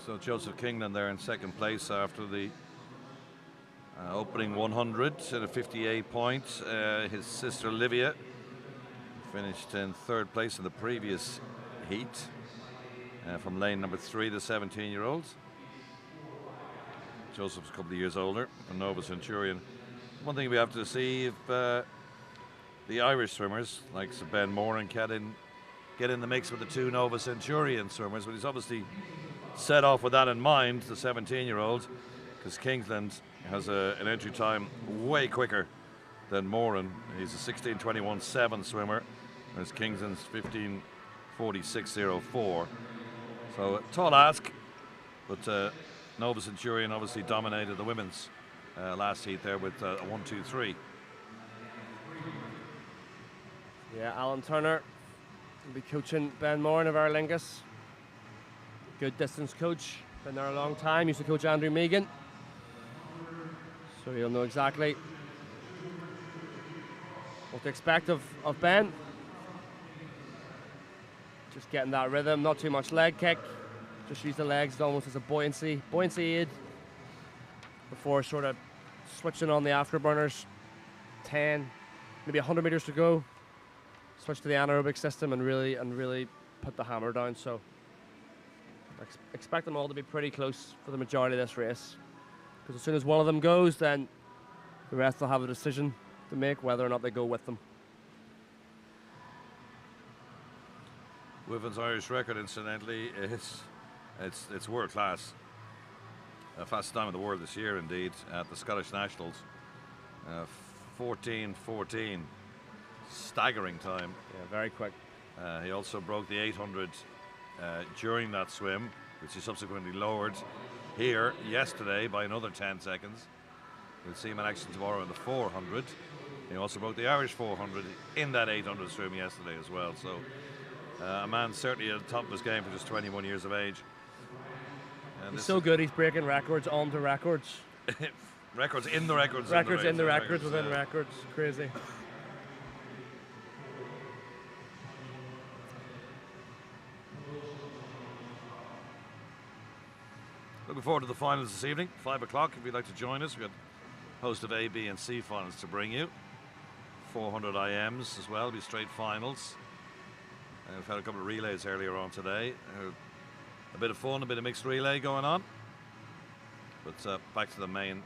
So Joseph Kingland there in second place after the opening 100 at a 58 points. His sister Olivia finished in third place in the previous heat from lane number 3, the 17-year-olds. Joseph's a couple of years older, a Nova Centurion. One thing we have to see if the Irish swimmers, like Sir Ben Moran, get in the mix with the 2 Nova Centurion swimmers, but he's obviously set off with that in mind, the 17-year-old, because Kingsland has an entry time way quicker than Moran. He's a 16:21.7 swimmer, whereas Kingsland's 15:46.04. So a tall ask, but Nova Centurion obviously dominated the women's last heat there with a 1-2-3. Yeah, Alan Turner will be coaching Ben Moran of Aer Lingus. Good distance coach, been there a long time, used to coach Andrew Megan. So he'll know exactly what to expect of Ben. Just getting that rhythm, not too much leg kick. Just use the legs almost as a buoyancy aid before sort of switching on the afterburners. 10, maybe 100 meters to go. Switch to the anaerobic system and really put the hammer down. So expect them all to be pretty close for the majority of this race, because as soon as one of them goes, then the rest will have a decision to make whether or not they go with them. Wiffen's Irish record, incidentally, it's world class. Fastest time in the world this year, indeed, at the Scottish Nationals. 14:14, staggering time. Yeah, very quick. He also broke the 800 during that swim, which he subsequently lowered here yesterday by another 10 seconds. We'll see him in action tomorrow in the 400. He also broke the Irish 400 in that 800 swim yesterday as well. So a man certainly at the top of his game for just 21 years of age. And he's so good, he's breaking records onto records. Records in the records. Records in the records within records. Crazy. Looking forward to the finals this evening, 5 o'clock. If you'd like to join us, we've got a host of A, B and C finals to bring you. 400 IMs as well, be straight finals. We've had a couple of relays earlier on today. A bit of fun, a bit of mixed relay going on. But back to the main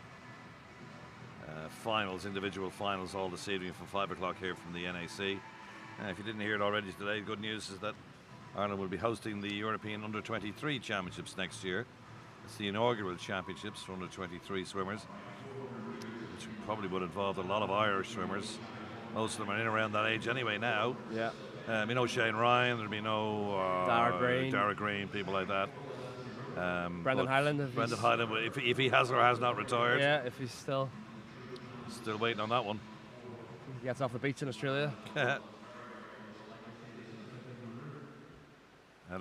finals, individual finals all this evening from 5 o'clock here from the NAC. If you didn't hear it already today, good news is that Ireland will be hosting the European Under-23 Championships next year. It's the inaugural championships for under-23 swimmers, which probably would involve a lot of Irish swimmers. Most of them are in around that age anyway now. Yeah. You know, Shane Ryan, there'll be no Dara Green, people like that. Brendan Hyland. If he has or has not retired. Yeah, if he's still waiting on that one. He gets off the beach in Australia. That'll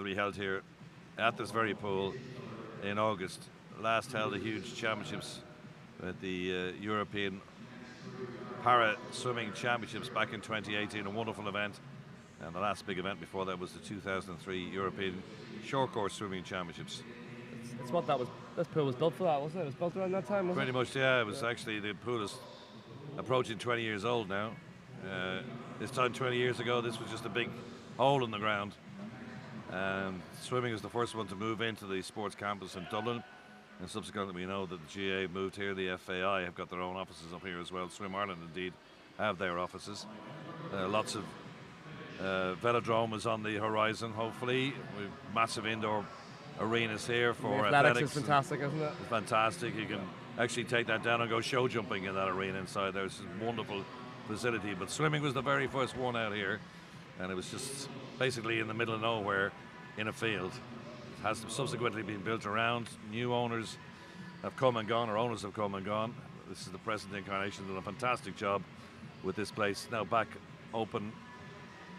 be held here at this very pool in August. Last held a huge championships at the European Para Swimming Championships back in 2018, a wonderful event. And the last big event before that was the 2003 European Short Course Swimming Championships. It's what that was this pool was built for that, wasn't it? It was built around that time, wasn't Pretty much, yeah. It was actually, the pool is approaching 20 years old now. This time 20 years ago, this was just a big hole in the ground. Swimming is the first one to move into the sports campus in Dublin. And subsequently, we know that the GA moved here. The FAI have got their own offices up here as well. Swim Ireland, indeed, have their offices. Lots of velodrome is on the horizon, hopefully. We've massive indoor arenas here for athletics. Is fantastic, isn't it? It's fantastic. You can actually take that down and go show jumping in that arena inside. There's a wonderful facility. But swimming was the very first one out here. And it was just basically in the middle of nowhere in a field. It has subsequently been built around. New owners have come and gone, or owners have come and gone. This is the present incarnation. Done a fantastic job with this place. Now back open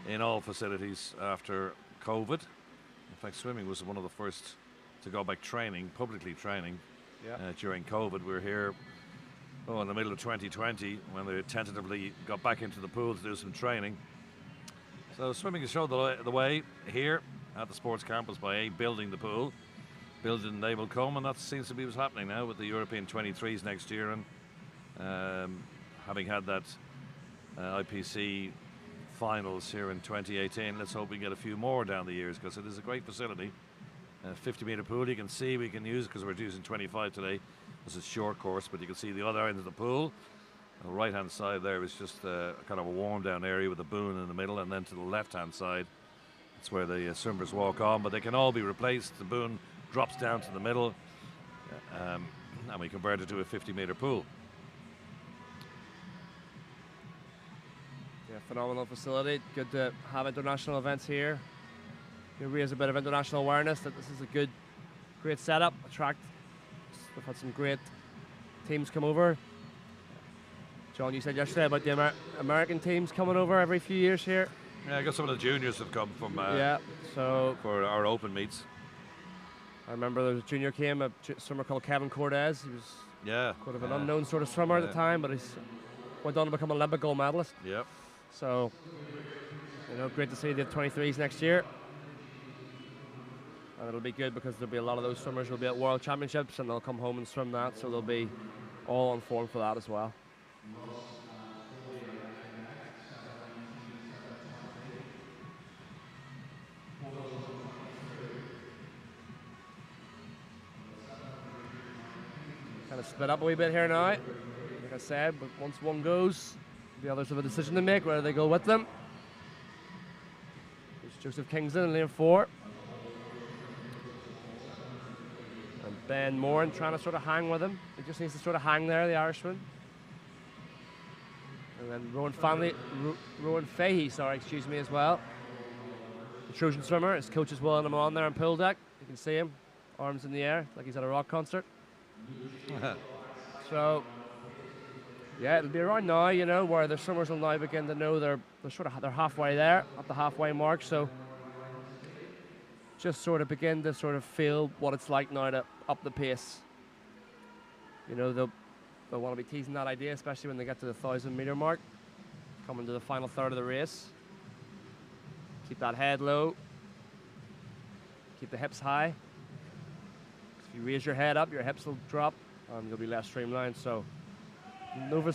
in all facilities after COVID. In fact, swimming was one of the first to go back training, publicly training, during COVID. We were here in the middle of 2020 when they tentatively got back into the pool to do some training. So swimming has shown the way here at the sports campus by building the pool, building they will come, and that seems to be what's happening now with the European 23s next year, and having had that IPC finals here in 2018, let's hope we can get a few more down the years, because it is a great facility. 50-metre pool, you can see we can use, because we're using 25 today, this is short course, but you can see the other end of the pool. The right hand side there is just kind of a warm down area with a boon in the middle, and then to the left hand side, it's where the swimmers walk on, but they can all be replaced. The boon drops down to the middle, and we convert it to a 50-metre pool. Yeah, phenomenal facility. Good to have international events here. You raise a bit of international awareness that this is a great setup. We've had some great teams come over. John, you said yesterday about the American teams coming over every few years here. Yeah, I got some of the juniors have come from for our open meets. I remember there was a junior came, a swimmer called Kevin Cortez. He was kind of an unknown sort of swimmer at the time, but he's went on to become an Olympic gold medalist. Yep. So, great to see the 23s next year. And it'll be good because there'll be a lot of those swimmers who'll be at World Championships and they'll come home and swim that, so they'll be all on form for that as well. Kind of split up a wee bit here now. Like I said, but once one goes, the others have a decision to make whether they go with them. There's Joseph Kingston in lane 4. And Ben Moran trying to sort of hang with him. He just needs to sort of hang there, the Irishman. And then Rowan Fahey, as well. The Trojan swimmer. His coach is willing him on there on pool deck. You can see him, arms in the air, like he's at a rock concert. So, yeah, it'll be around now, where the swimmers will now begin to know they're halfway there, at the halfway mark. So, just sort of begin to sort of feel what it's like now to up the pace. They'll want to be teasing that idea, especially when they get to the 1,000-metre mark, coming to the final third of the race. Keep that head low. Keep the hips high. If you raise your head up, your hips will drop, and you'll be less streamlined. So, Nova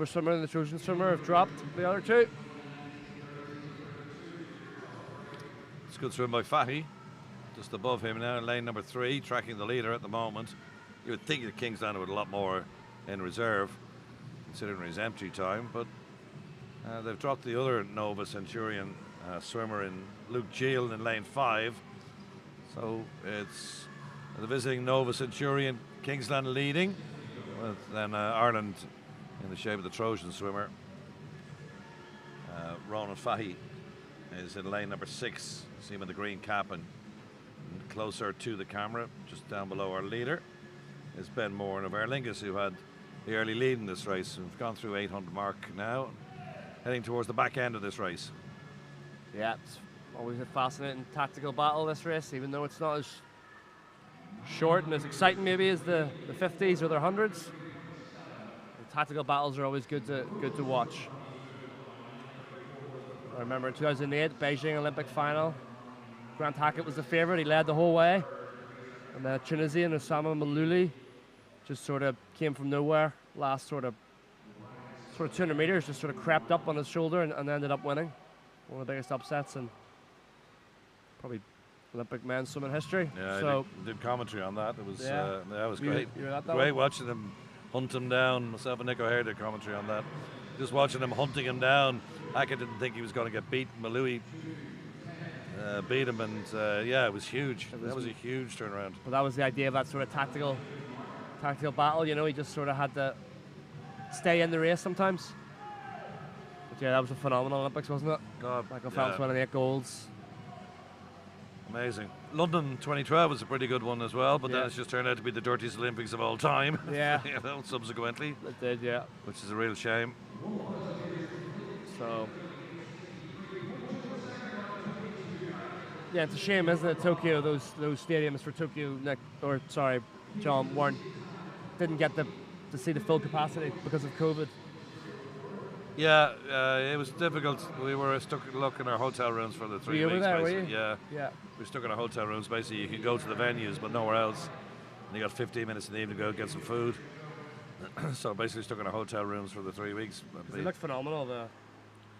swimmer and the Trojan swimmer have dropped the other two. It's a good swim by Fahey. Just above him now in lane number 3, tracking the leader at the moment. You would think that King's down with a lot more in reserve, considering his entry time, but they've dropped the other Nova Centurion swimmer in Luke Gill in lane 5. So it's the visiting Nova Centurion, Kingsland leading, with then Ireland in the shape of the Trojan swimmer. Ronan Fahey is in lane number 6. See him in the green cap and closer to the camera, just down below our leader, is Ben Moran of Aer Lingus, who had the early lead in this race. We've gone through 800 mark now, heading towards the back end of this race. Yeah, it's always a fascinating tactical battle, this race, even though it's not as short and as exciting maybe as the 50s or the 100s. The tactical battles are always good to watch. I remember in 2008, Beijing Olympic final, Grant Hackett was the favourite. He led the whole way. And then a Tunisian, Osama Malouli, just sort of came from nowhere. Last sort of 200 meters, just sort of crept up on his shoulder and ended up winning. One of the biggest upsets in probably Olympic men's swimming history. Yeah, so I did commentary on that. It was that was You- great. you were at that Great one? watching him hunt him down. Myself and Nick O'Hare did commentary on that. Just watching him hunting him down. Hackett didn't think he was going to get beat. Maloui beat him, and it was huge. That was a huge turnaround. But that was the idea of that sort of tactical battle. You know, he just sort of had to stay in the race sometimes. But yeah, that was a phenomenal Olympics, wasn't it? God, Michael Phelps winning 8 golds. amazing. London 2012 was a pretty good one as well, but then Yeah. it's just turned out to be the dirtiest Olympics of all time. Yeah. You know, subsequently, It did, yeah. which is a real shame. So yeah, it's a shame, isn't it? Tokyo, those stadiums for Tokyo, John, didn't get to see the full capacity because of COVID. Yeah, it was difficult. We were stuck in our hotel rooms for the 3 Were you over weeks. there, were basically. you? Yeah, Yeah. we were stuck in our hotel rooms. Basically, you could go to the venues, but nowhere else. And you got 15 minutes in the evening to go get some food. So basically, stuck in our hotel rooms for the 3 weeks. It looked phenomenal. The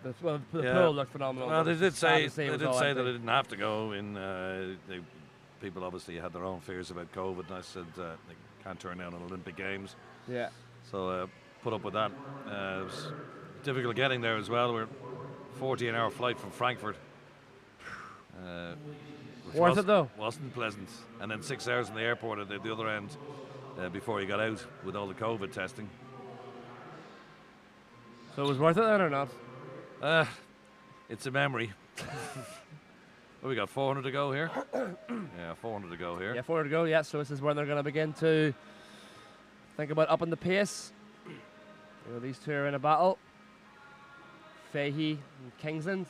Yeah. pool looked phenomenal. Well, but they it's did sad say to see it they was did all say empty. that they didn't have to go. People obviously had their own fears about COVID, and I said they can't turn down an Olympic Games. Yeah. So put up with that. It was difficult getting there as well. We're 14-hour flight from Frankfurt. Which Worth it though? Wasn't pleasant. And then 6 hours in the airport at the other end before you got out with all the COVID testing. So it was worth it then or not? It's a memory. Well, we got 400 to go here. Yeah, 400 to go here. Yeah, 400 to go. Yeah, so this is where they're going to begin to think about upping the pace. You know, these two are in a battle. Fahey and Kingsland.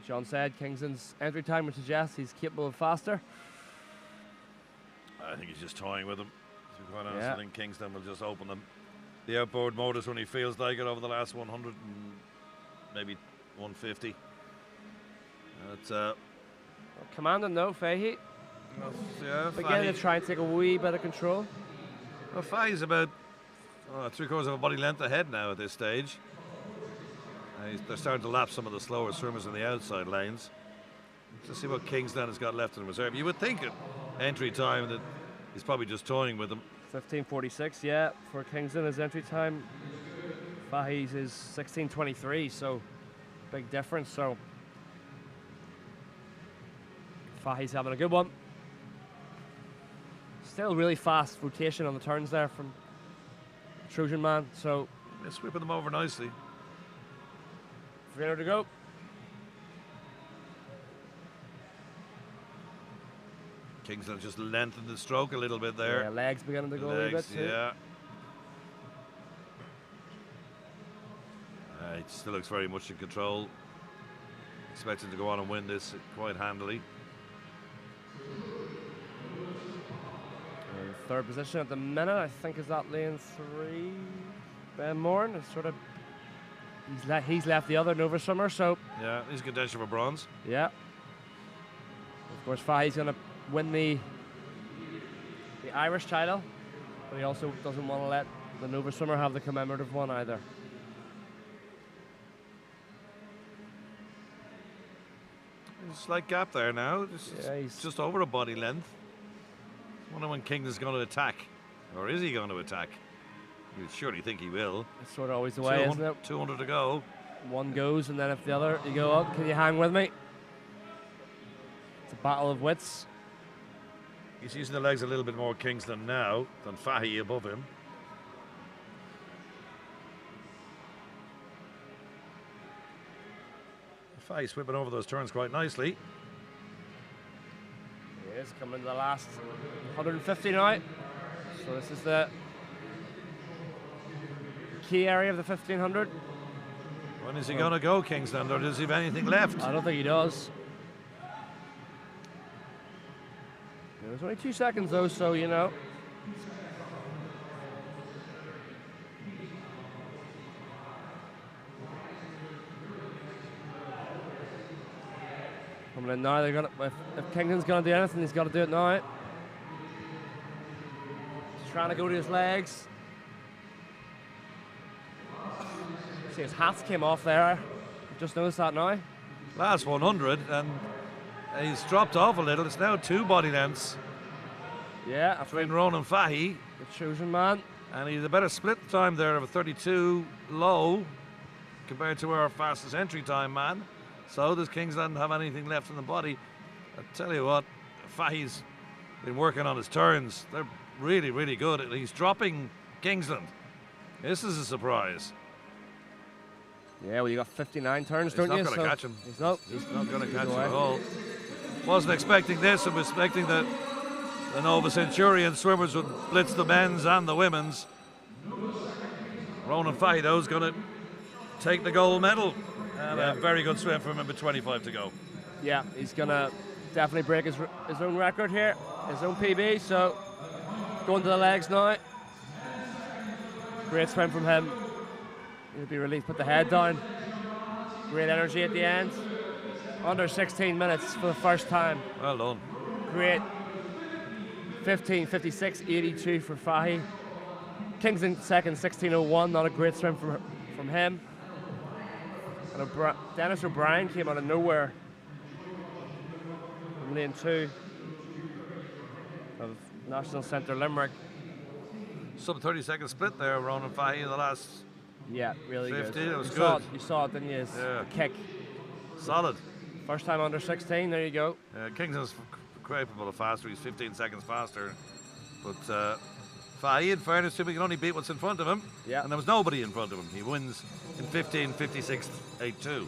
As John said, Kingsland's entry time would suggest he's capable of faster. I think he's just toying with them. To be quite honest, Yeah. I think Kingston will just open them. The outboard motors when he feels like it over the last 100 and maybe 150. It's Commanding though, Fahey. Beginning to try and take a wee bit of control. Well, Fahey's about 3/4 of a body length ahead now at this stage. They're starting to lap some of the slower swimmers in the outside lanes. Let's see what Kingston has got left in reserve. You would think at entry time that he's probably just toying with them. 15:46, yeah, for Kingston his entry time. Fahey's is 16:23, so big difference. So Fahey's having a good one. Still really fast rotation on the turns there from Trojan man. So They're sweeping them over nicely. 300 to go. Kingston just lengthened the stroke a little bit there. Yeah, legs beginning to go a little bit too. Yeah. He still looks very much in control. Expecting to go on and win this quite handily. Third position at the minute, I think, is that lane 3. Ben Moran is sort of he's left the other Nova swimmer, so Yeah, he's in contention for bronze. yeah. Of course, Fahey's going to win the Irish title, but he also doesn't want to let the Nova swimmer have the commemorative one either. There's a slight gap there now. Yeah, he's Just over a body length. I wonder when Kingston's going to attack. Or is he going to attack? You'd surely think he will. it's sort of always the way, isn't it? 200 to go. One goes, and then if the other, you go, oh, can you hang with me? It's a battle of wits. He's using the legs a little bit more Kingston now than Fahey above him. Fahey's whipping over those turns quite nicely. He is coming to the last 150 now. So this is the key area of the 1500. When is he going to go, Kingston, or does he have anything left? I don't think he does. There's only 2 seconds though, so you know. Coming in now, they're gonna. If Kingston's gonna do anything, he's got to do it now. trying to go to his legs. See, his hats came off there. Just noticed that now. Last 100, and he's dropped off a little. It's now 2 body lengths Yeah, I between think Ronan Fahey, the chosen man. and he's a better split time there of a 32 low compared to our fastest entry time man. So does Kingsland have anything left in the body? I tell you what, Fahey's been working on his turns. They're really, really good. He's dropping Kingsland. This is a surprise. Yeah, well, you got 59 turns, He's don't not you? going to catch him. He's not. He's not going to catch him away. at all. Wasn't expecting this. I was expecting that the Nova Centurion swimmers would blitz the men's and the women's. Ronan Fahey, though, is going to take the gold medal. And a very good swim from him with 25 to go. Yeah, he's going to definitely break his own record here, his own PB. So, going to the legs now. Great swim from him. He'll be relieved, put the head down. Great energy at the end. Under 16 minutes for the first time. Well done. Great. 15:56.82 for Fahey. Kingsland second, 16:01. Not a great swim from him. And Dennis O'Brien came out of nowhere from lane 2 of National Centre Limerick. Sub 30-second split there, Ronan Fahey in the last. Yeah, really 50, good. it was you good. Saw it, you saw it, didn't you? Yeah. The kick. Solid. First time under 16, there you go. Kingsland's capable of faster. He's 15 seconds faster. But Fahey, in fairness to him, he can only beat what's in front of him. Yeah. And there was nobody in front of him. He wins in 15:56.82.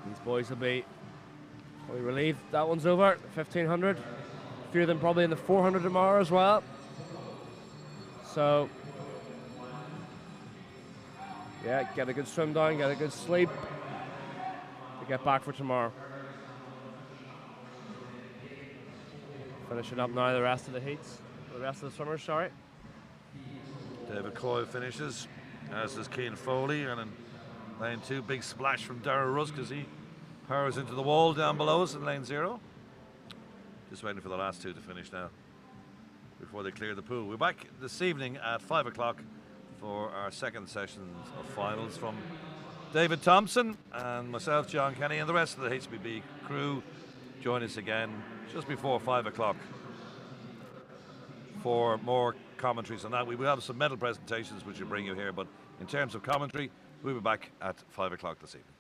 These boys will be probably relieved that one's over. 1500. A few of them probably in the 400 tomorrow as well. So, yeah, get a good swim down, get a good sleep to get back for tomorrow. Finishing up now the rest of the heats, the rest of the swimmers, sorry. David Coyle finishes, as does Cian Foley, and in lane 2, big splash from Darragh Rusk as he powers into the wall down below us in lane 0. Just waiting for the last 2 to finish now before they clear the pool. We're back this evening at 5 o'clock for our second session of finals from David Thompson and myself, John Kenny, and the rest of the HBB crew. Join us again just before 5 o'clock for more commentaries on that. We will have some medal presentations which we'll bring you here, but in terms of commentary, we'll be back at 5 o'clock this evening.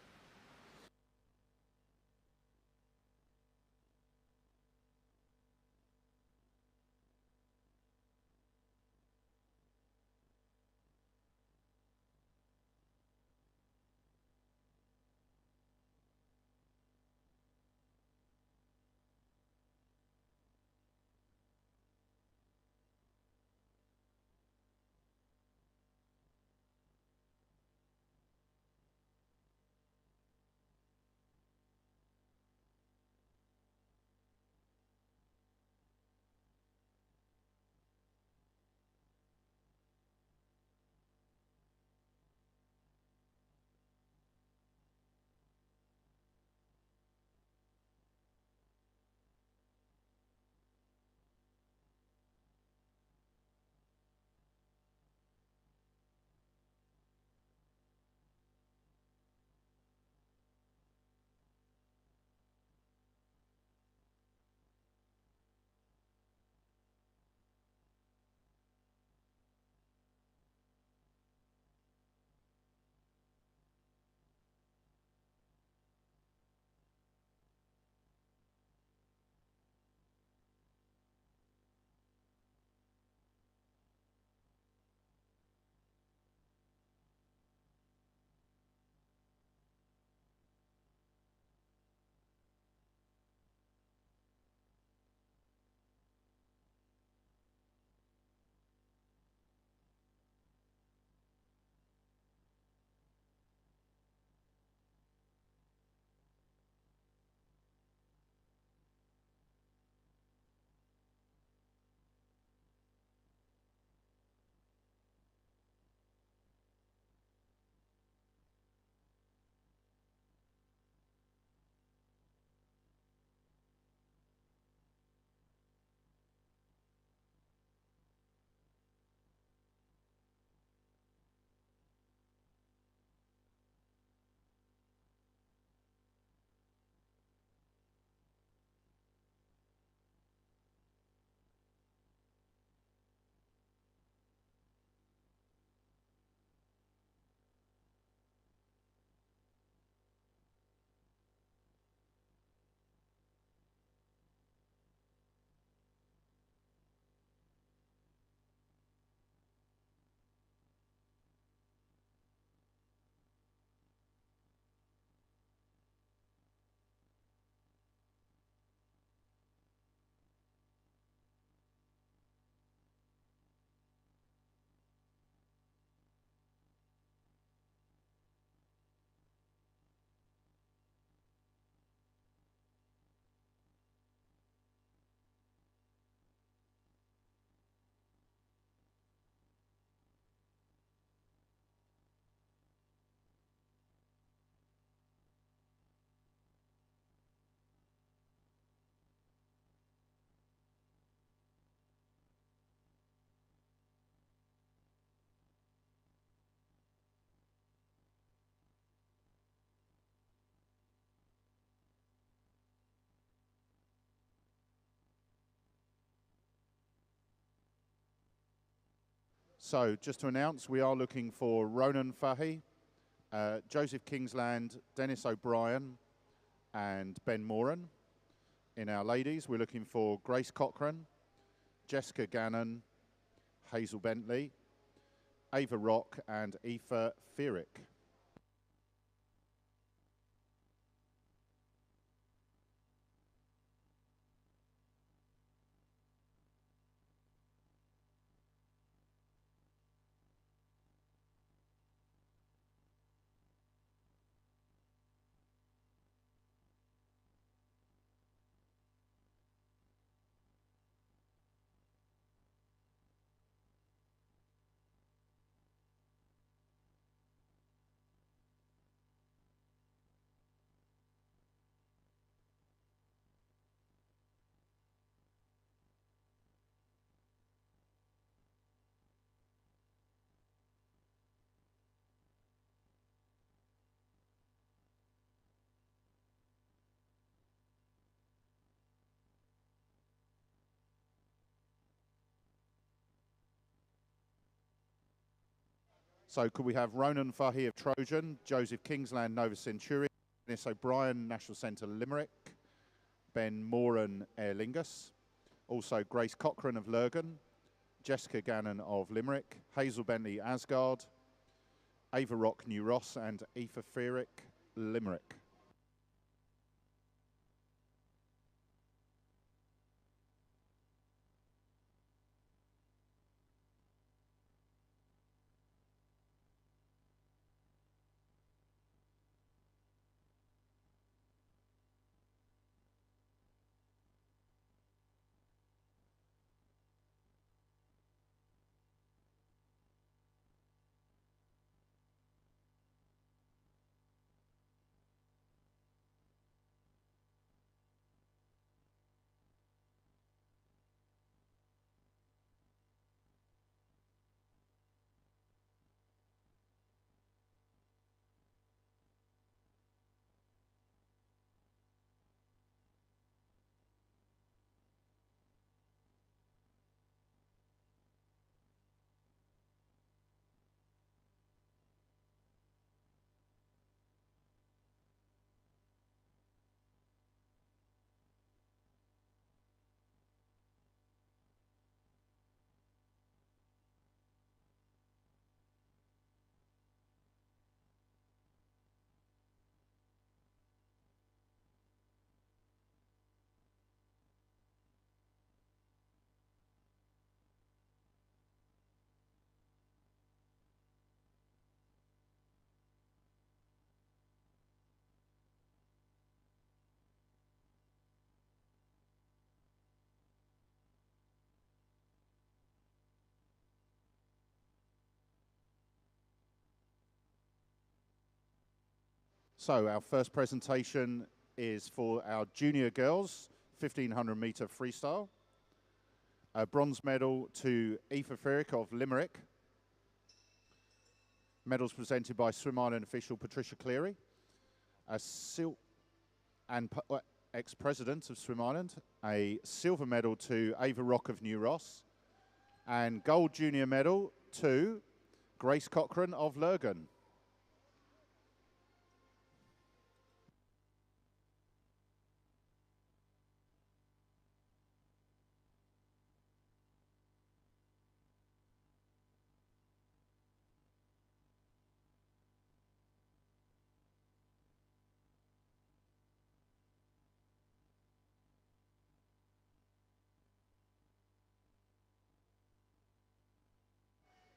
So just to announce, we are looking for Ronan Fahy, Joseph Kingsland, Dennis O'Brien, and Ben Moran. In our ladies, we're looking for Grace Cochrane, Jessica Gannon, Hazel Bentley, Ava Rock, and Aoife Fearick. So could we have Ronan Fahy of Trojan, Joseph Kingsland, Nova Centurion, Dennis O'Brien, National Centre Limerick, Ben Moran, Aer Lingus, also Grace Cochrane of Lurgan, Jessica Gannon of Limerick, Hazel Bentley Asgard, Ava Rock New Ross, and Aoife Fearick Limerick. So our first presentation is for our junior girls, 1500 metre freestyle. A bronze medal to Aoife Fearick of Limerick. Medals presented by Swim Ireland official Patricia Cleary. Ex-president of Swim Ireland. A silver medal to Ava Rock of New Ross. And gold junior medal to Grace Cochrane of Lurgan.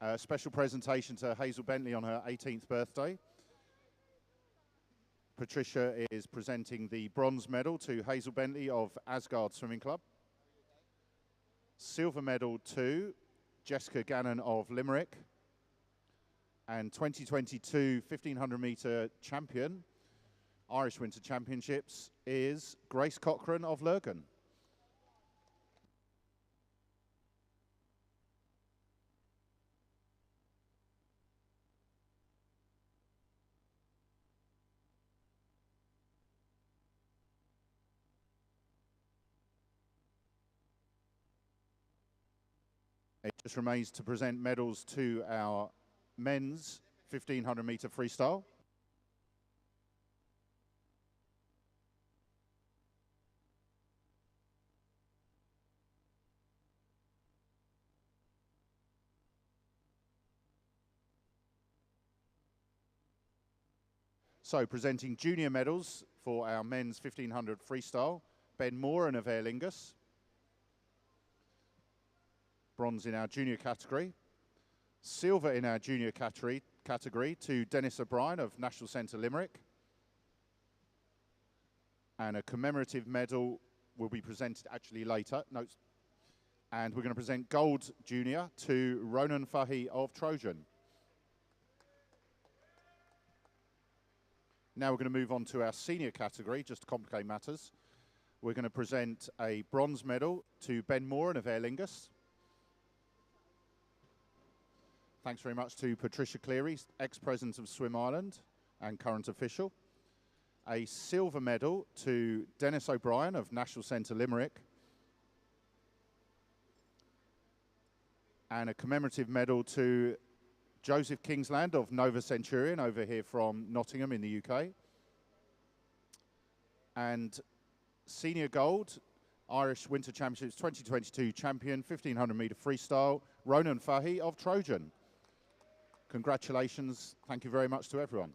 A special presentation to Hazel Bentley on her 18th birthday. Patricia is presenting the bronze medal to Hazel Bentley of Asgard Swimming Club. Silver medal to Jessica Gannon of Limerick. And 2022 1500 metre champion, Irish Winter Championships, is Grace Cochrane of Lurgan. It just remains to present medals to our men's 1500 metre freestyle. So presenting junior medals for our men's 1500 freestyle, Ben Moore of Aer Lingus. Bronze in our junior category. Silver in our junior category to Dennis O'Brien of National Centre Limerick. And a commemorative medal will be presented actually later. No, and we're going to present gold junior to Ronan Fahy of Trojan. Now we're going to move on to our senior category, just to complicate matters. We're going to present a bronze medal to Ben Moore of Aer Lingus. Thanks very much to Patricia Cleary, ex-president of Swim Ireland and current official. A silver medal to Dennis O'Brien of National Centre Limerick. And a commemorative medal to Joseph Kingsland of Nova Centurion over here from Nottingham in the UK. And senior gold, Irish Winter Championships 2022 champion, 1500 metre freestyle, Ronan Fahy of Trojan. Congratulations. Thank you very much to everyone.